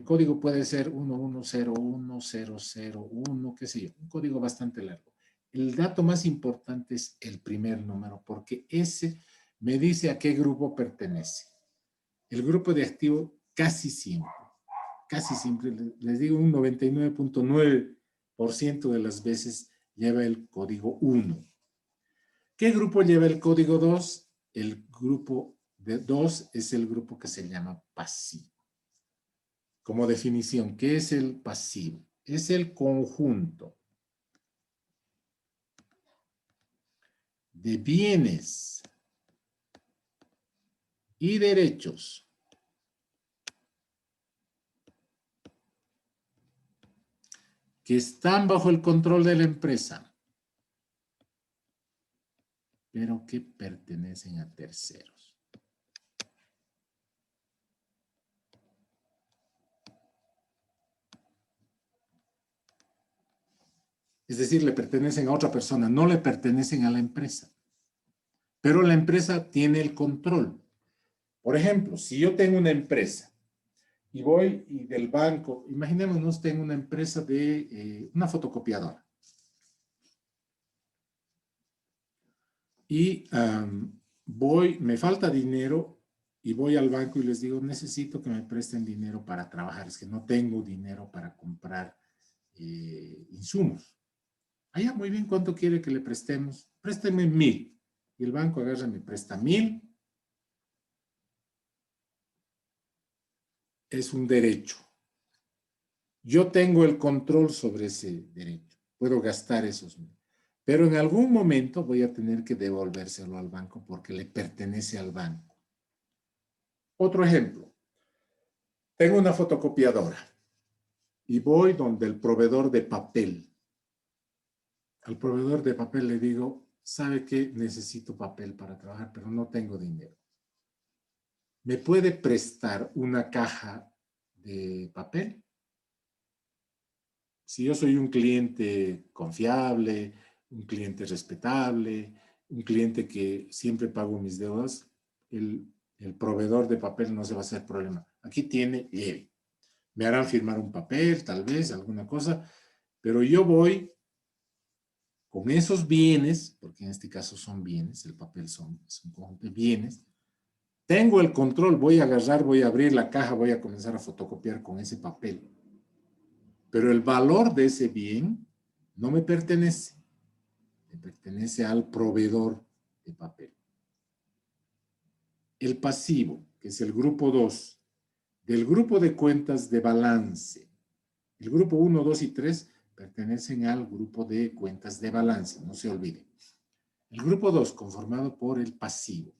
código puede ser 1101, qué sé yo, un código bastante largo. El dato más importante es el primer número, porque ese me dice a qué grupo pertenece. El grupo de activo casi siempre, les digo un 99.9% de las veces lleva el código 1. ¿Qué grupo lleva el código 2? El grupo de 2 es el grupo que se llama pasivo. Como definición, ¿qué es el pasivo? Es el conjunto de bienes y derechos que están bajo el control de la empresa, pero que pertenecen a terceros. Es decir, le pertenecen a otra persona, no le pertenecen a la empresa. Pero la empresa tiene el control. Por ejemplo, si yo tengo una empresa y voy y del banco, imaginémonos, tengo una empresa de una fotocopiadora. Y me falta dinero y voy al banco y les digo, necesito que me presten dinero para trabajar. Es que no tengo dinero para comprar insumos. Ya, muy bien, ¿cuánto quiere que le prestemos? Présteme 1,000. Y el banco agarra y me presta 1,000. Es un derecho. Yo tengo el control sobre ese derecho. Puedo gastar esos 1,000. Pero en algún momento voy a tener que devolvérselo al banco porque le pertenece al banco. Otro ejemplo. Tengo una fotocopiadora y voy donde el proveedor de papel. Al proveedor de papel le digo, ¿sabe qué? Necesito papel para trabajar, pero no tengo dinero. ¿Me puede prestar una caja de papel? Si yo soy un cliente confiable, un cliente respetable, un cliente que siempre pago mis deudas, el proveedor de papel no se va a hacer problema. Aquí tiene, lleve. Me harán firmar un papel, tal vez, alguna cosa, pero yo voy con esos bienes, porque en este caso son bienes, el papel es un conjunto de bienes, Tengo el control, voy a agarrar, voy a abrir la caja, voy a comenzar a fotocopiar con ese papel. Pero el valor de ese bien no me pertenece. Le pertenece al proveedor de papel. El pasivo, que es el grupo 2, del grupo de cuentas de balance. El grupo 1, 2 y 3 pertenecen al grupo de cuentas de balance, no se olviden. El grupo 2, conformado por el pasivo,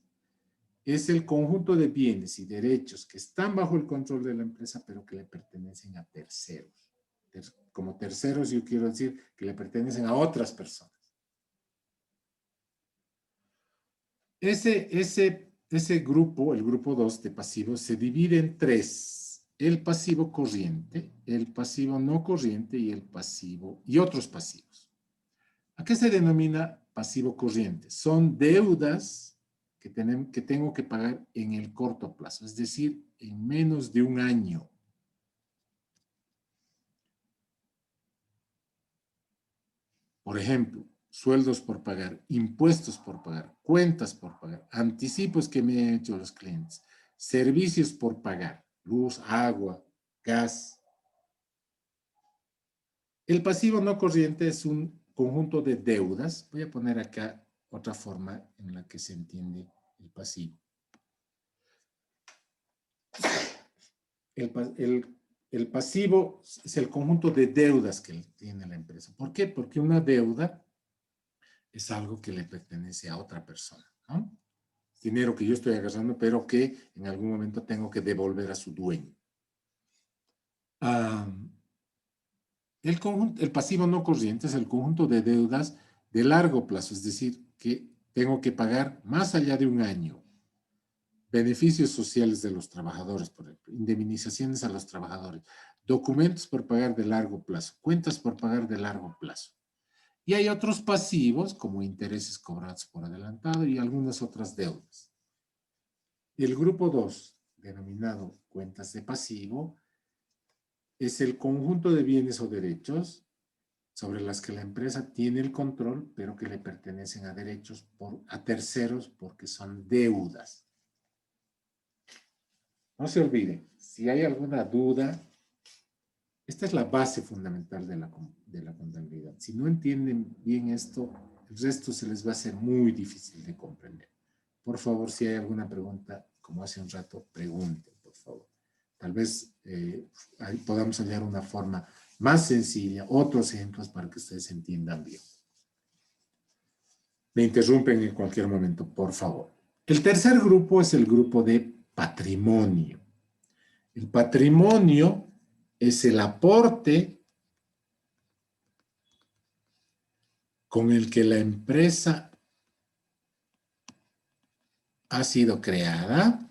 es el conjunto de bienes y derechos que están bajo el control de la empresa, pero que le pertenecen a terceros. Como terceros, yo quiero decir que le pertenecen a otras personas. Ese grupo, el grupo 2 de pasivos, se divide en 3. El pasivo corriente, el pasivo no corriente y el pasivo y otros pasivos. ¿A qué se denomina pasivo corriente? Son deudas que tengo que pagar en el corto plazo, es decir, en menos de un año. Por ejemplo, sueldos por pagar, impuestos por pagar, cuentas por pagar, anticipos que me han hecho los clientes, servicios por pagar, luz, agua, gas. El pasivo no corriente es un conjunto de deudas. Voy a poner acá otra forma en la que se entiende el pasivo. El pasivo es el conjunto de deudas que tiene la empresa. ¿Por qué? Porque una deuda es algo que le pertenece a otra persona, ¿no? Dinero que yo estoy agarrando, pero que en algún momento tengo que devolver a su dueño. El pasivo no corriente es el conjunto de deudas de largo plazo, es decir, que tengo que pagar más allá de un año. Beneficios sociales de los trabajadores, por ejemplo, indemnizaciones a los trabajadores, documentos por pagar de largo plazo, cuentas por pagar de largo plazo. Y hay otros pasivos, como intereses cobrados por adelantado y algunas otras deudas. El grupo 2, denominado cuentas de pasivo, es el conjunto de bienes o derechos sobre las que la empresa tiene el control, pero que le pertenecen a a terceros porque son deudas. No se olviden, si hay alguna duda, esta es la base fundamental de la contabilidad. Si no entienden bien esto, el resto se les va a hacer muy difícil de comprender. Por favor, si hay alguna pregunta, como hace un rato, pregunten, por favor. Tal vez podamos hallar una forma más sencilla, otros ejemplos para que ustedes entiendan bien. Me interrumpen en cualquier momento, por favor. El tercer grupo es el grupo de patrimonio. El patrimonio es el aporte con el que la empresa ha sido creada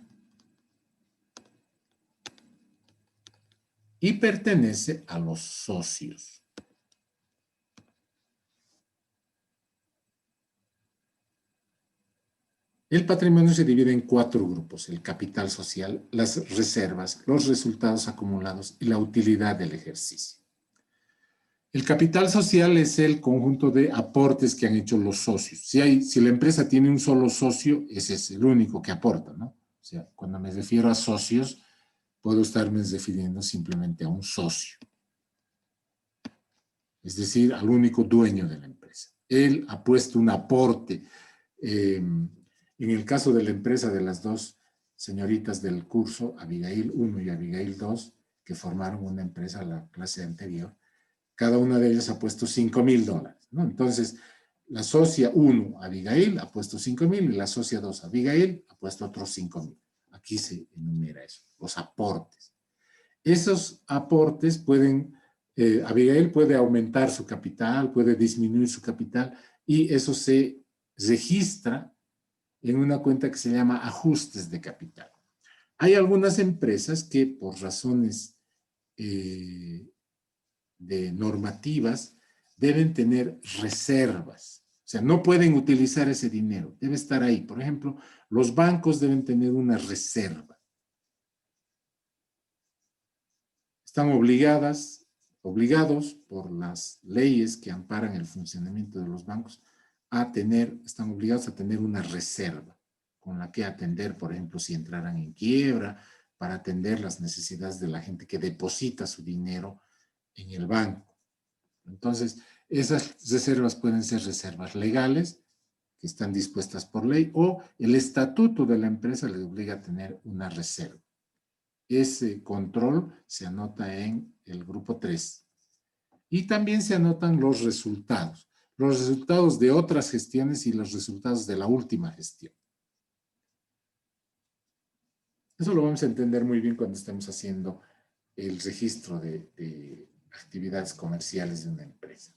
y pertenece a los socios. El patrimonio se divide en 4 grupos: el capital social, las reservas, los resultados acumulados y la utilidad del ejercicio. El capital social es el conjunto de aportes que han hecho los socios. Si la empresa tiene un solo socio, ese es el único que aporta, ¿no? O sea, cuando me refiero a socios, puedo estarme refiriendo simplemente a un socio. Es decir, al único dueño de la empresa. Él ha puesto un aporte. En el caso de la empresa de las 2 señoritas del curso, Abigail 1 y Abigail 2, que formaron una empresa la clase anterior, cada una de ellas ha puesto $5,000, ¿no? Entonces, la socia 1, Abigail, ha puesto 5,000 y la socia 2, Abigail, ha puesto otros 5,000. Aquí se enumera eso, los aportes. Esos aportes pueden, Abigail puede aumentar su capital, puede disminuir su capital y eso se registra en una cuenta que se llama ajustes de capital. Hay algunas empresas que por razones de normativas deben tener reservas. O sea, no pueden utilizar ese dinero, debe estar ahí. Por ejemplo, los bancos deben tener una reserva. Están obligados por las leyes que amparan el funcionamiento de los bancos están obligados a tener una reserva. con la que atender, por ejemplo, si entraran en quiebra, para atender las necesidades de la gente que deposita su dinero en el banco. Entonces, esas reservas pueden ser reservas legales, que están dispuestas por ley, o el estatuto de la empresa les obliga a tener una reserva. Ese control se anota en el grupo 3. Y también se anotan los resultados de otras gestiones y los resultados de la última gestión. Eso lo vamos a entender muy bien cuando estemos haciendo el registro de actividades comerciales de una empresa.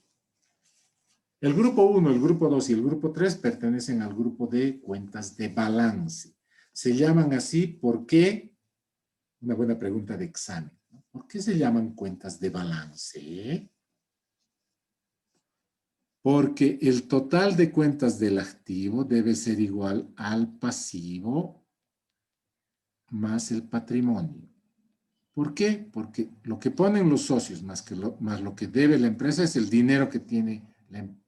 El grupo 1, el grupo 2 y el grupo 3 pertenecen al grupo de cuentas de balance. Se llaman así porque, una buena pregunta de examen, ¿no? ¿Por qué se llaman cuentas de balance? Porque el total de cuentas del activo debe ser igual al pasivo más el patrimonio. ¿Por qué? Porque lo que ponen los socios más lo que debe la empresa es el dinero que tiene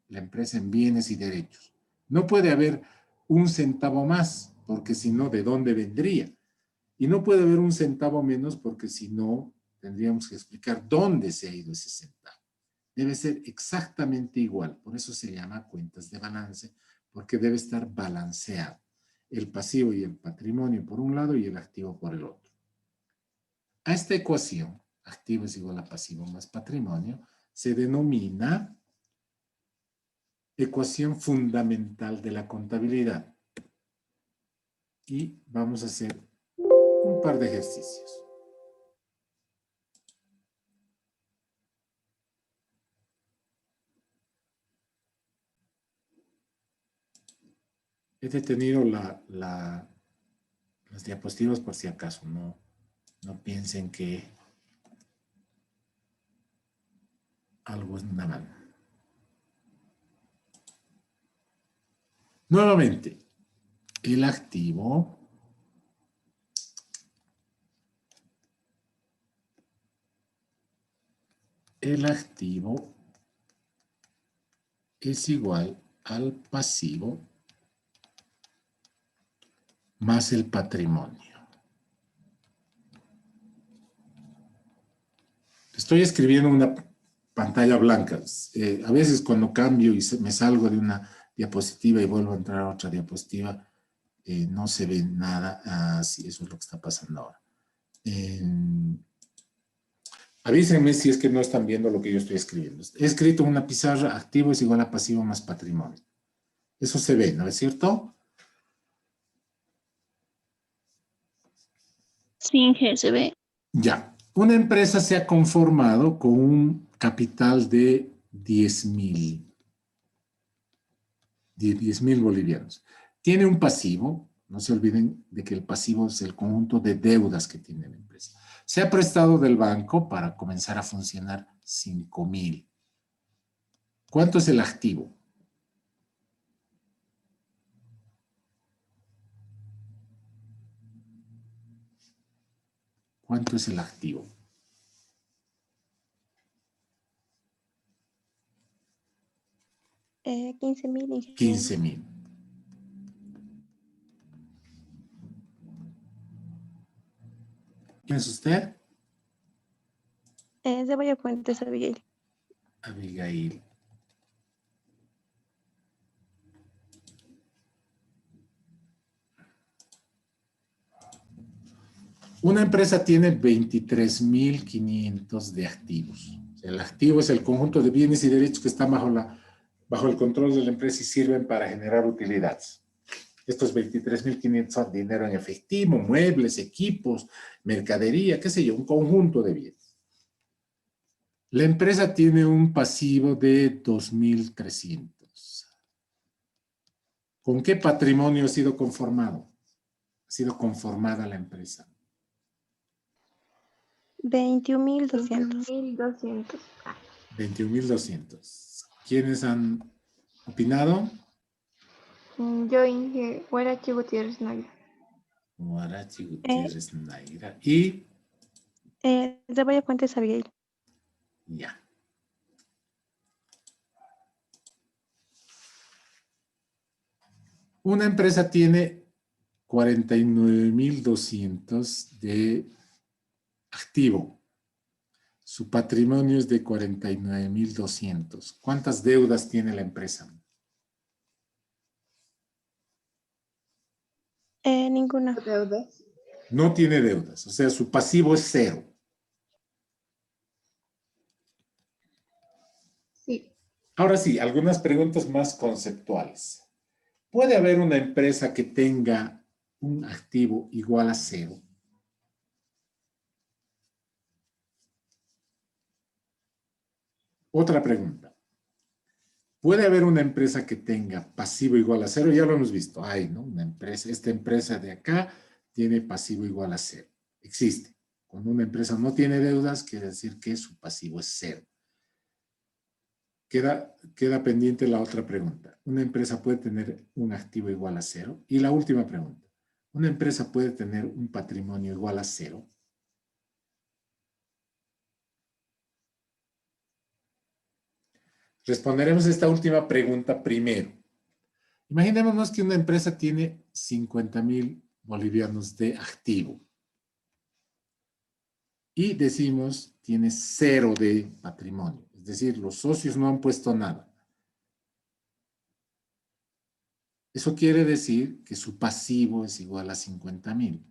la empresa en bienes y derechos. No puede haber un centavo más, porque si no, ¿de dónde vendría? Y no puede haber un centavo menos, porque si no, tendríamos que explicar dónde se ha ido ese centavo. Debe ser exactamente igual. Por eso se llama cuentas de balance, porque debe estar balanceado. El pasivo y el patrimonio por un lado y el activo por el otro. A esta ecuación, activo es igual a pasivo más patrimonio, se denomina ecuación fundamental de la contabilidad. Y vamos a hacer un par de ejercicios. He detenido las diapositivas por si acaso, no piensen que algo es una mano. Nuevamente, el activo es igual al pasivo más el patrimonio. Estoy escribiendo una pantalla blanca. A veces cuando cambio y me salgo de una diapositiva y vuelvo a entrar a otra diapositiva, no se ve nada. Sí, eso es lo que está pasando ahora. Avísenme si es que no están viendo lo que yo estoy escribiendo. He escrito en una pizarra, activo es igual a pasivo más patrimonio. Eso se ve, ¿no es cierto? Sí, Inge, se ve. Ya. Una empresa se ha conformado con un capital de 10,000 bolivianos. Tiene un pasivo, no se olviden de que el pasivo es el conjunto de deudas que tiene la empresa. Se ha prestado del banco para comenzar a funcionar 5,000. ¿Cuánto es el activo? ¿Cuánto es el activo? 15,000. 15,000. ¿Quién es usted? Cebolla Fuentes, Abigail. Abigail. Una empresa tiene 23,500 de activos. El activo es el conjunto de bienes y derechos que están bajo el control de la empresa y sirven para generar utilidades. Estos 23,500 son dinero en efectivo, muebles, equipos, mercadería, qué sé yo, un conjunto de bienes. La empresa tiene un pasivo de 2,300. ¿Con qué patrimonio ha sido conformado? Ha sido conformada la empresa. 21,200. 21,200. ¿Quiénes han opinado? Yo, Inge, Huarachi Gutiérrez Naira. Huarachi Gutiérrez Naira. Y Cebolla Fuentes, Abigail. ya. Una empresa tiene 49.200 de activo. Su patrimonio es de 49.200. ¿Cuántas deudas tiene la empresa? Ninguna. Deudas. No tiene deudas, o sea, su pasivo es cero. Sí. Ahora sí, algunas preguntas más conceptuales. ¿Puede haber una empresa que tenga un activo igual a cero? Otra pregunta. ¿Puede haber una empresa que tenga pasivo igual a cero? Ya lo hemos visto. Hay, ¿no? Una empresa, esta empresa de acá tiene pasivo igual a cero. Existe. Cuando una empresa no tiene deudas, quiere decir que su pasivo es cero. Queda pendiente la otra pregunta. ¿Una empresa puede tener un activo igual a cero? Y la última pregunta. ¿Una empresa puede tener un patrimonio igual a cero? Responderemos esta última pregunta primero. Imaginémonos que una empresa tiene 50.000 bolivianos de activo. Y decimos, tiene cero de patrimonio. Es decir, los socios no han puesto nada. Eso quiere decir que su pasivo es igual a 50.000.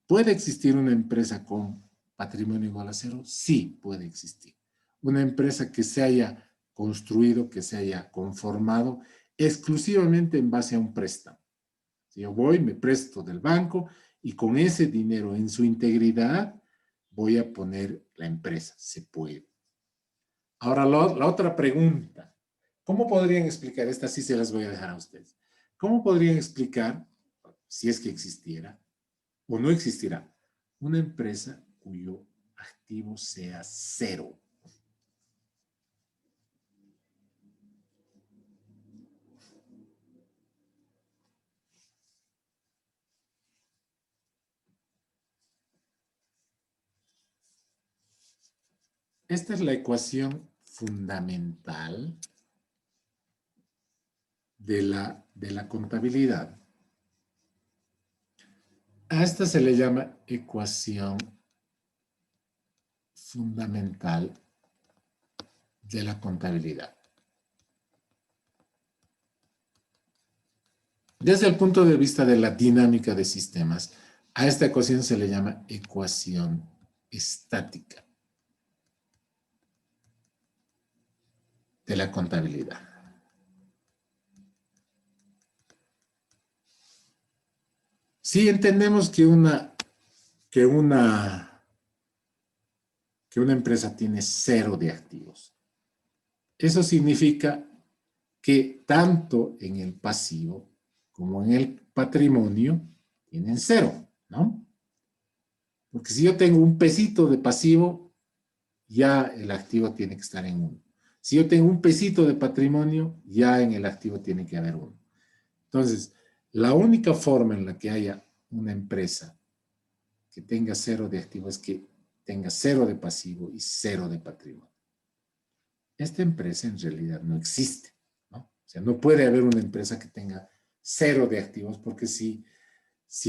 ¿Puede existir una empresa con patrimonio igual a cero? Sí, puede existir. Una empresa que se haya construido, que se haya conformado exclusivamente en base a un préstamo. Si yo voy, me presto del banco y con ese dinero en su integridad voy a poner la empresa. Se puede. Ahora, la otra pregunta. ¿Cómo podrían explicar? Esta sí se las voy a dejar a ustedes. ¿Cómo podrían explicar, si es que existiera, o no existirá, una empresa cuyo activo sea cero? Esta es la ecuación fundamental de la contabilidad. A esta se le llama ecuación fundamental de la contabilidad. Desde el punto de vista de la dinámica de sistemas, a esta ecuación se le llama ecuación estática de la contabilidad. Si entendemos que una empresa tiene cero de activos, eso significa que tanto en el pasivo como en el patrimonio tienen cero, ¿no? Porque si yo tengo un pesito de pasivo, ya el activo tiene que estar en 1. Si yo tengo un pesito de patrimonio, ya en el activo tiene que haber 1. Entonces, la única forma en la que haya una empresa que tenga cero de activo es que tenga cero de pasivo y cero de patrimonio. Esta empresa en realidad no existe, ¿no? O sea, no puede haber una empresa que tenga cero de activos porque si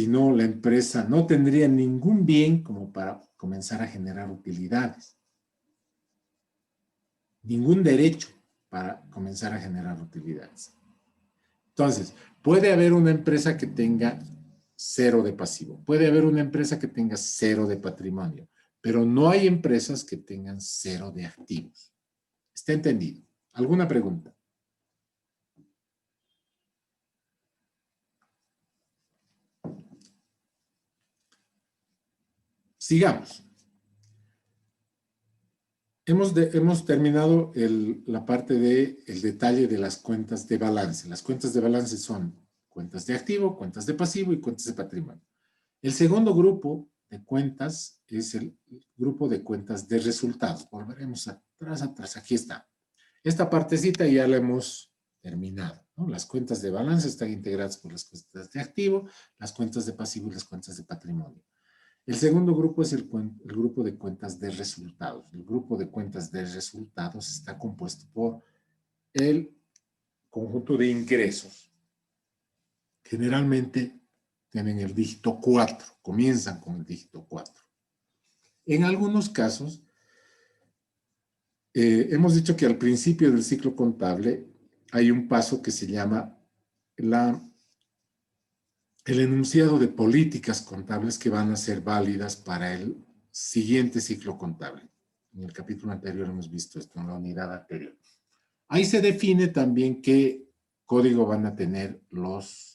no, la empresa no tendría ningún bien como para comenzar a generar utilidades. Ningún derecho para comenzar a generar utilidades. Entonces, puede haber una empresa que tenga cero de pasivo. Puede haber una empresa que tenga cero de patrimonio. Pero no hay empresas que tengan cero de activos. ¿Está entendido? ¿Alguna pregunta? Sigamos. Hemos terminado la parte del detalle de las cuentas de balance. Las cuentas de balance son cuentas de activo, cuentas de pasivo y cuentas de patrimonio. El segundo grupo de cuentas es el grupo de cuentas de resultados. Volveremos atrás. Aquí está. Esta partecita ya la hemos terminado, ¿no? Las cuentas de balance están integradas por las cuentas de activo, las cuentas de pasivo y las cuentas de patrimonio. El segundo grupo es el grupo de cuentas de resultados. El grupo de cuentas de resultados está compuesto por el conjunto de ingresos. Generalmente tienen el dígito 4, comienzan con el dígito 4. En algunos casos, hemos dicho que al principio del ciclo contable hay un paso que se llama el enunciado de políticas contables que van a ser válidas para el siguiente ciclo contable. En el capítulo anterior hemos visto esto, en la unidad anterior. Ahí se define también qué código van a tener las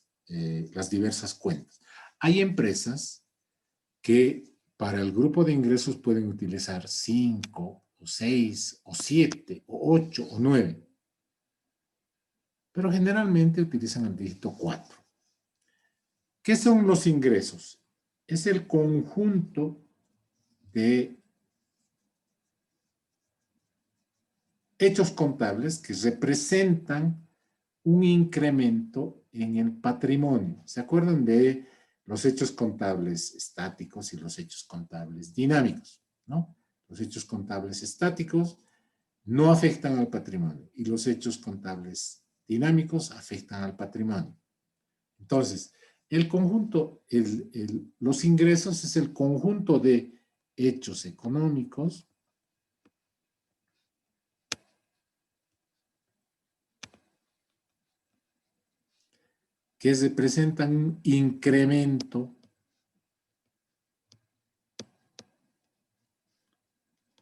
diversas cuentas. Hay empresas que para el grupo de ingresos pueden utilizar 5, o 6, o 7, o 8, o 9. Pero generalmente utilizan el dígito 4. ¿Qué son los ingresos? Es el conjunto de hechos contables que representan un incremento en el patrimonio. ¿Se acuerdan de los hechos contables estáticos y los hechos contables dinámicos? ¿No? Los hechos contables estáticos no afectan al patrimonio y los hechos contables dinámicos afectan al patrimonio. Entonces, el conjunto, los ingresos es el conjunto de hechos económicos que representan un incremento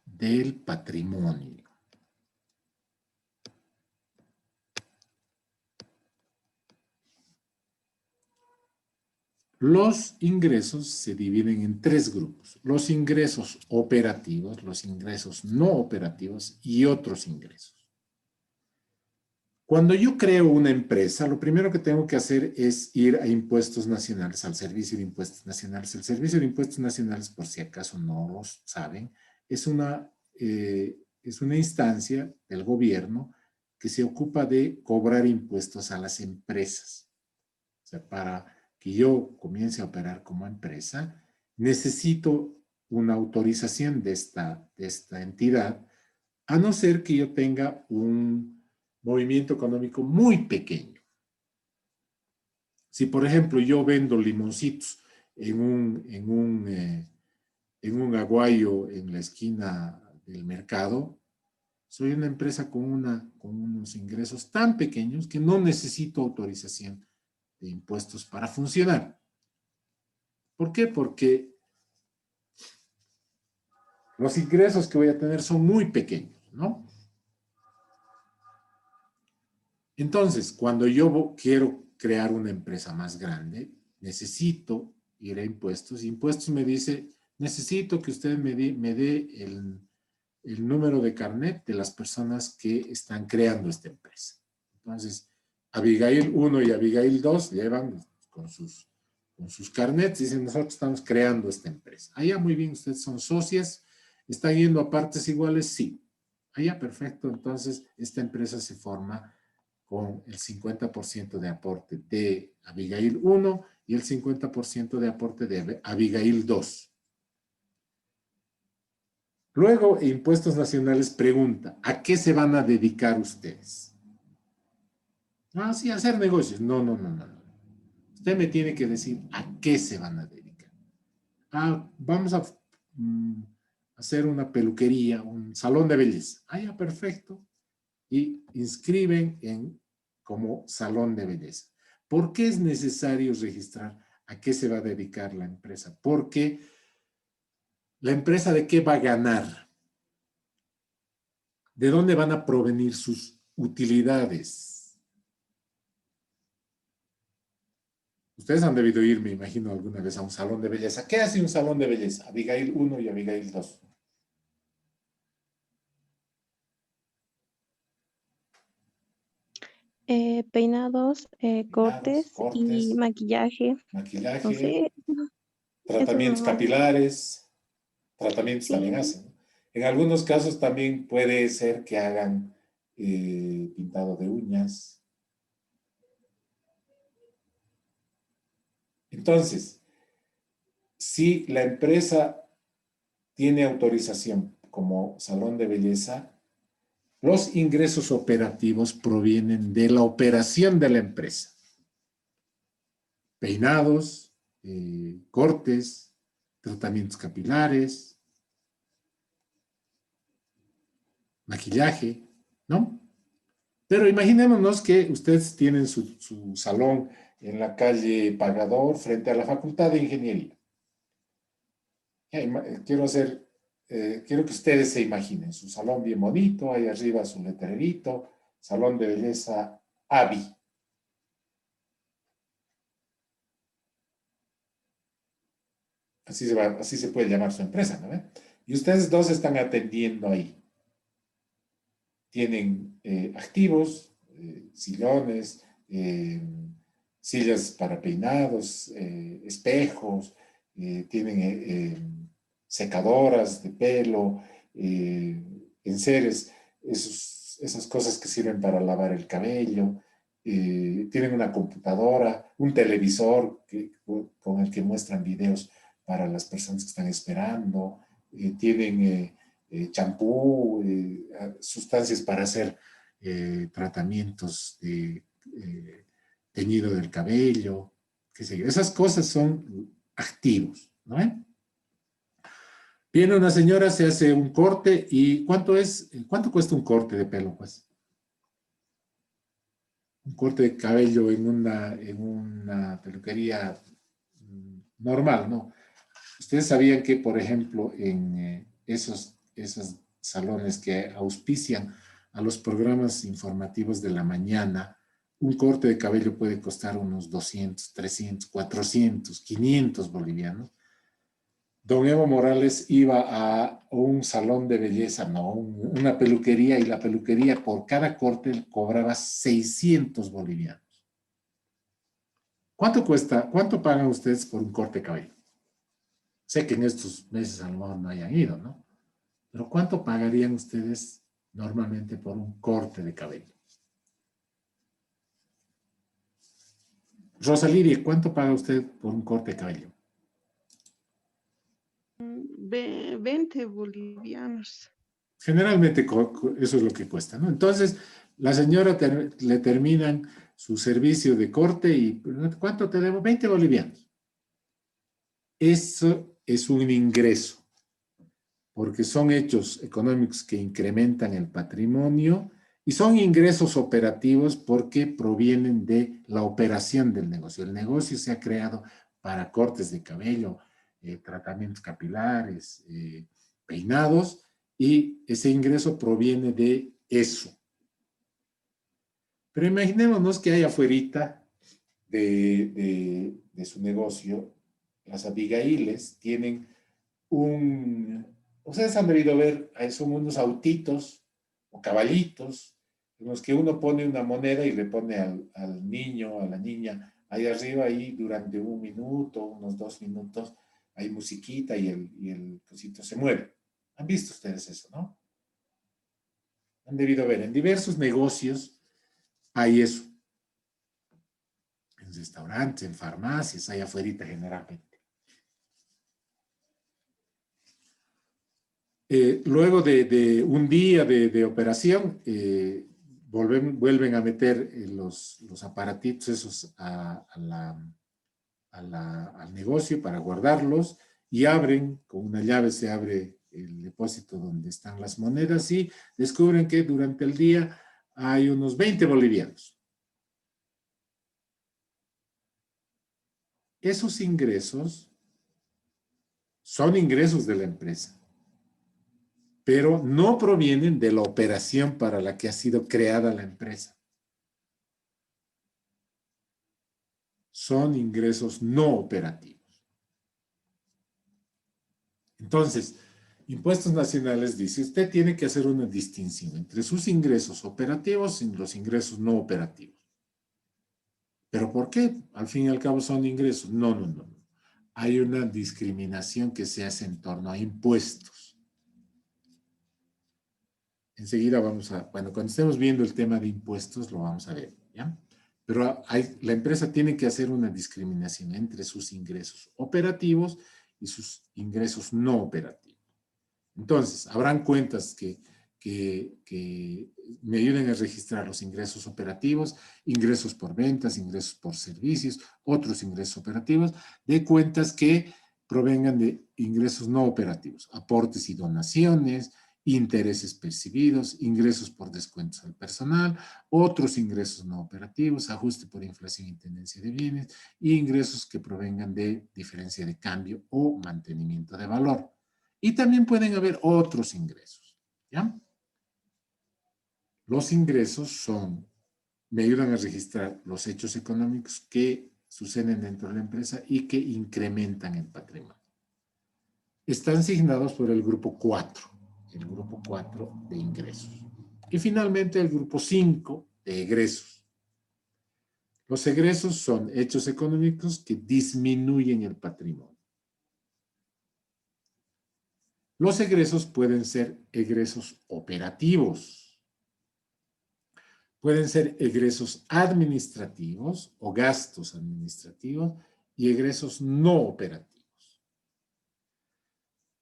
del patrimonio. Los ingresos se dividen en 3 grupos. Los ingresos operativos, los ingresos no operativos y otros ingresos. Cuando yo creo una empresa, lo primero que tengo que hacer es ir a Impuestos Nacionales, al Servicio de Impuestos Nacionales. El Servicio de Impuestos Nacionales, por si acaso no lo saben, es una instancia del gobierno que se ocupa de cobrar impuestos a las empresas. O sea, para que yo comience a operar como empresa, necesito una autorización de esta entidad, a no ser que yo tenga un movimiento económico muy pequeño. Si, por ejemplo, yo vendo limoncitos en un aguayo en la esquina del mercado, soy una empresa con unos ingresos tan pequeños que no necesito autorización de impuestos para funcionar. ¿Por qué? Porque los ingresos que voy a tener son muy pequeños, ¿no? Entonces, cuando yo quiero crear una empresa más grande, necesito ir a impuestos. Impuestos me dice, necesito que usted me dé el número de carnet de las personas que están creando esta empresa. Entonces, Abigail 1 y Abigail 2 llevan con sus carnets y dicen, nosotros estamos creando esta empresa. Allá, muy bien, ustedes son socias, ¿están yendo a partes iguales? Sí. Allá, perfecto. Entonces, esta empresa se forma con el 50% de aporte de Abigail 1 y el 50% de aporte de Abigail 2. Luego, Impuestos Nacionales pregunta, ¿a qué se van a dedicar ustedes? Ah, sí, a hacer negocios. No. Usted me tiene que decir a qué se van a dedicar. Ah, vamos a hacer una peluquería, un salón de belleza. Ah, ya, perfecto. Y inscriben como salón de belleza. ¿Por qué es necesario registrar a qué se va a dedicar la empresa? Porque la empresa, ¿de qué va a ganar? ¿De dónde van a provenir sus utilidades? Ustedes han debido ir, me imagino, alguna vez a un salón de belleza. ¿Qué hace un salón de belleza? Abigail 1 y Abigail 2. Peinados, cortes y maquillaje. No sé. Tratamientos capilares, tratamientos Sí. también hacen. En algunos casos también puede ser que hagan pintado de uñas. Entonces, si la empresa tiene autorización como salón de belleza, los ingresos operativos provienen de la operación de la empresa. Peinados, cortes, tratamientos capilares, maquillaje, ¿no? Pero imaginémonos que ustedes tienen su salón en la calle Pagador frente a la Facultad de Ingeniería. Quiero que ustedes se imaginen su salón bien bonito, ahí arriba su letrerito, Salón de Belleza AVI. Así se puede llamar su empresa, ¿no? Y ustedes dos están atendiendo ahí. Tienen activos, sillones, sillas para peinados, espejos, tienen secadoras de pelo, enseres, esas cosas que sirven para lavar el cabello, tienen una computadora, un televisor con el que muestran videos para las personas que están esperando, tienen champú, sustancias para hacer tratamientos de teñido del cabello, qué sé yo. Esas cosas son activos, ¿no? Viene una señora, se hace un corte y ¿cuánto cuesta un corte de pelo, pues? Un corte de cabello en una peluquería normal, ¿no? Ustedes sabían que, por ejemplo, en esos salones que auspician a los programas informativos de la mañana, un corte de cabello puede costar unos 200, 300, 400, 500 bolivianos. Don Evo Morales iba a un salón de belleza, no, una peluquería, y la peluquería por cada corte cobraba 600 bolivianos. ¿Cuánto cuesta? ¿Cuánto pagan ustedes por un corte de cabello? Sé que en estos meses a lo mejor no hayan ido, ¿no? Pero ¿cuánto pagarían ustedes normalmente por un corte de cabello? Rosalía, ¿cuánto paga usted por un corte de cabello? 20 bolivianos. Generalmente eso es lo que cuesta, ¿no? Entonces, la señora le terminan su servicio de corte y ¿cuánto te debo? 20 bolivianos. Eso es un ingreso, porque son hechos económicos que incrementan el patrimonio y son ingresos operativos porque provienen de la operación del negocio. El negocio se ha creado para cortes de cabello, tratamientos capilares, peinados, y ese ingreso proviene de eso. Pero imaginémonos que hay afuerita de su negocio, las Abigaíles tienen ustedes han debido ver, son unos autitos o caballitos en los que uno pone una moneda y le pone al niño, a la niña, ahí arriba, y durante 1 minuto, unos 2 minutos, hay musiquita y el cosito se mueve. ¿Han visto ustedes eso, no? Han debido ver, en diversos negocios hay eso. En restaurantes, en farmacias, hay afuera generalmente. Luego de un día de operación, vuelven a meter los aparatitos esos al negocio para guardarlos, y abren, con una llave se abre el depósito donde están las monedas, y descubren que durante el día hay unos 20 bolivianos. Esos ingresos son ingresos de la empresa, pero no provienen de la operación para la que ha sido creada la empresa. Son ingresos no operativos. Entonces, Impuestos Nacionales dice, usted tiene que hacer una distinción entre sus ingresos operativos y los ingresos no operativos. ¿Pero por qué? Al fin y al cabo son ingresos. No. Hay una discriminación que se hace en torno a impuestos. Enseguida cuando estemos viendo el tema de impuestos lo vamos a ver, ¿ya? Pero la empresa tiene que hacer una discriminación entre sus ingresos operativos y sus ingresos no operativos. Entonces, habrán cuentas que que me ayuden a registrar los ingresos operativos, ingresos por ventas, ingresos por servicios, otros ingresos operativos, de cuentas que provengan de ingresos no operativos, aportes y donaciones, intereses percibidos, ingresos por descuentos al personal, otros ingresos no operativos, ajuste por inflación y tendencia de bienes, y ingresos que provengan de diferencia de cambio o mantenimiento de valor. Y también pueden haber otros ingresos, ¿ya? Los ingresos me ayudan a registrar los hechos económicos que suceden dentro de la empresa y que incrementan el patrimonio. Están asignados por el grupo 4, el grupo 4 de ingresos. Y finalmente el grupo 5 de egresos. Los egresos son hechos económicos que disminuyen el patrimonio. Los egresos pueden ser egresos operativos. Pueden ser egresos administrativos o gastos administrativos y egresos no operativos.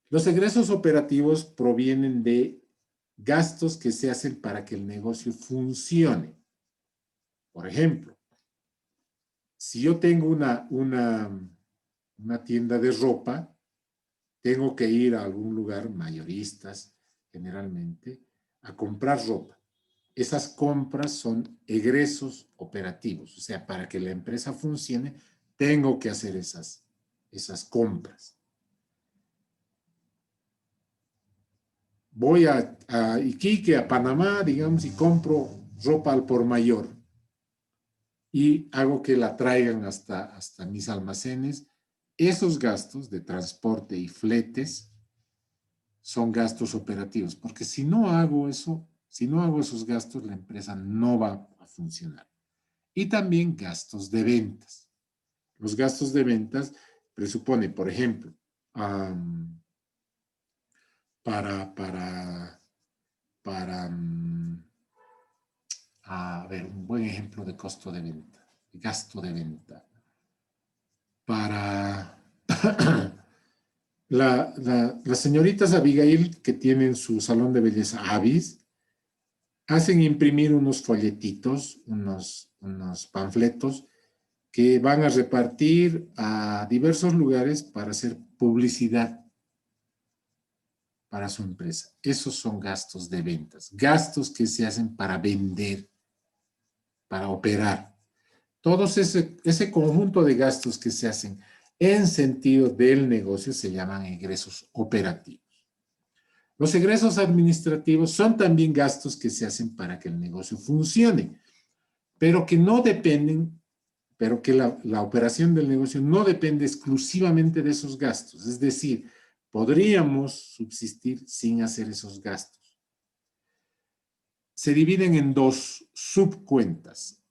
Los egresos operativos provienen de gastos que se hacen para que el negocio funcione. Por ejemplo, si yo tengo una tienda de ropa, tengo que ir a algún lugar, mayoristas generalmente, a comprar ropa. Esas compras son egresos operativos. O sea, para que la empresa funcione, tengo que hacer esas compras. Voy a Iquique, a Panamá, digamos, y compro ropa al por mayor. Y hago que la traigan hasta mis almacenes. Esos gastos de transporte y fletes son gastos operativos, porque si no hago eso, si no hago esos gastos, la empresa no va a funcionar. Y también gastos de ventas. Los gastos de ventas presuponen, por ejemplo, a ver, un buen ejemplo de costo de venta, de gasto de venta. Para las señoritas Abigail, que tienen su salón de belleza Avis, hacen imprimir unos folletitos, unos panfletos que van a repartir a diversos lugares para hacer publicidad para su empresa. Esos son gastos de ventas, gastos que se hacen para vender, para operar. Todos ese conjunto de gastos que se hacen en sentido del negocio se llaman egresos operativos. Los egresos administrativos son también gastos que se hacen para que el negocio funcione, pero que no dependen, pero que la operación del negocio no depende exclusivamente de esos gastos. Es decir, podríamos subsistir sin hacer esos gastos. Se dividen en dos subcuentas,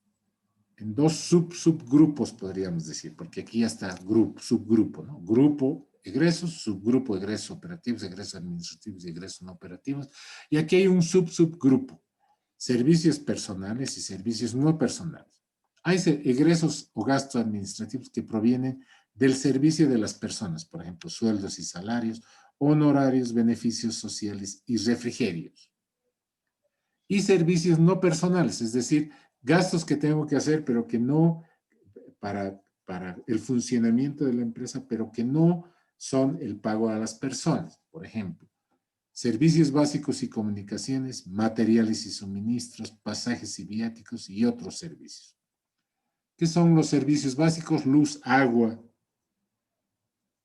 en dos subgrupos, podríamos decir, porque aquí ya está subgrupo, ¿no? Grupo, egresos, subgrupo, egresos operativos, egresos administrativos y egresos no operativos. Y aquí hay un subgrupo, servicios personales y servicios no personales. Hay egresos o gastos administrativos que provienen del servicio de las personas, por ejemplo, sueldos y salarios, honorarios, beneficios sociales y refrigerios. Y servicios no personales, es decir, gastos que tengo que hacer, pero que no, para el funcionamiento de la empresa, pero que no son el pago a las personas. Por ejemplo, servicios básicos y comunicaciones, materiales y suministros, pasajes y viáticos y otros servicios. ¿Qué son los servicios básicos? Luz, agua,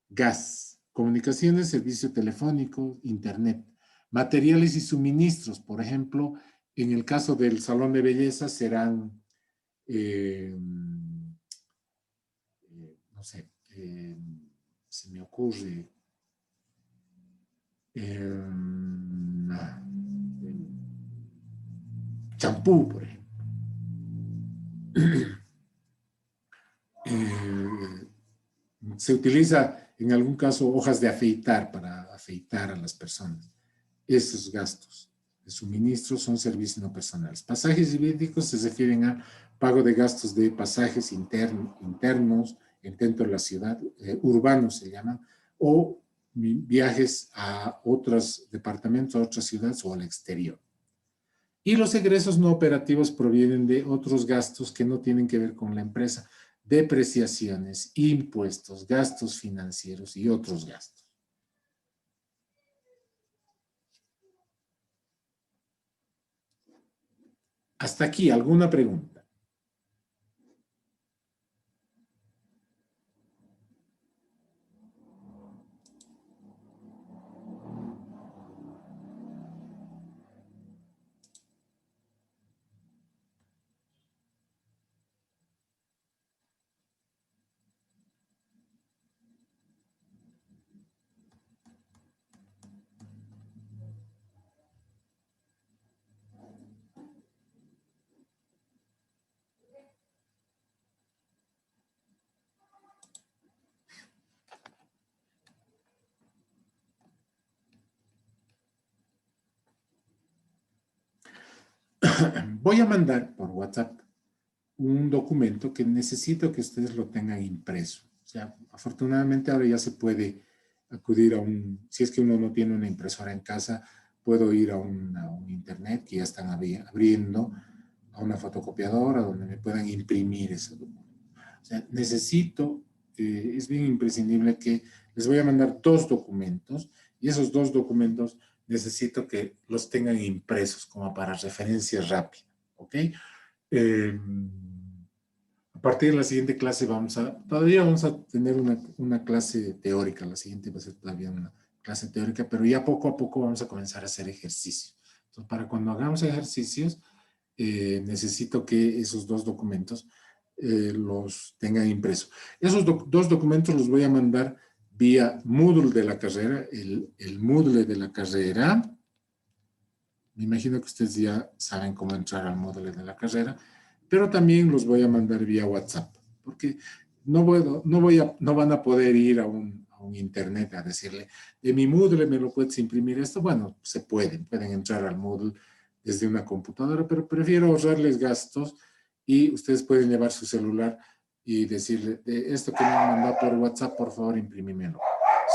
gas, comunicaciones, servicio telefónico, internet. Materiales y suministros, por ejemplo, en el caso del salón de belleza serán, no sé, se me ocurre, champú, por ejemplo. Se utiliza en algún caso hojas de afeitar para afeitar a las personas. Esos gastos de suministro son servicios no personales. Pasajes y viáticos se refieren a pago de gastos de pasajes internos, dentro de la ciudad, urbanos se llaman, o viajes a otros departamentos, a otras ciudades o al exterior. Y los egresos no operativos provienen de otros gastos que no tienen que ver con la empresa, depreciaciones, impuestos, gastos financieros y otros gastos. Hasta aquí, ¿alguna pregunta? Voy a mandar por WhatsApp un documento que necesito que ustedes lo tengan impreso. O sea, afortunadamente ahora ya se puede acudir a si es que uno no tiene una impresora en casa, puedo ir a un internet que ya están abriendo, a una fotocopiadora donde me puedan imprimir ese documento. O sea, necesito, es bien imprescindible que les voy a mandar 2 documentos y esos 2 documentos necesito que los tengan impresos como para referencia rápida, ¿ok? A partir de la siguiente clase todavía vamos a tener una clase teórica, la siguiente va a ser todavía una clase teórica, pero ya poco a poco vamos a comenzar a hacer ejercicios. Entonces, para cuando hagamos ejercicios, necesito que esos 2 documentos los tengan impresos. Esos 2 documentos los voy a mandar vía Moodle de la carrera, el Moodle de la carrera. Me imagino que ustedes ya saben cómo entrar al Moodle de la carrera, pero también los voy a mandar vía WhatsApp, porque no van a poder ir a un internet a decirle, de mi Moodle me lo puedes imprimir esto. Bueno, pueden entrar al Moodle desde una computadora, pero prefiero ahorrarles gastos y ustedes pueden llevar su celular y decirle, de esto que me han mandado por WhatsApp, por favor, imprímemelo.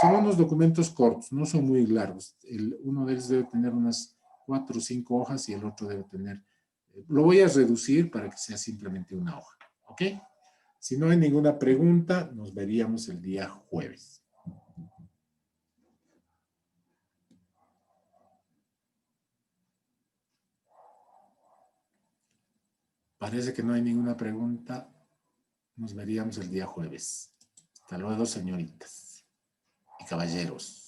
Son unos documentos cortos, no son muy largos. Uno de ellos debe tener unas 4 o 5 hojas y el otro debe tener, lo voy a reducir para que sea simplemente una hoja, ¿ok? Si no hay ninguna pregunta, nos veríamos el día jueves. Parece que no hay ninguna pregunta. Nos veríamos el día jueves. Hasta luego, señoritas y caballeros.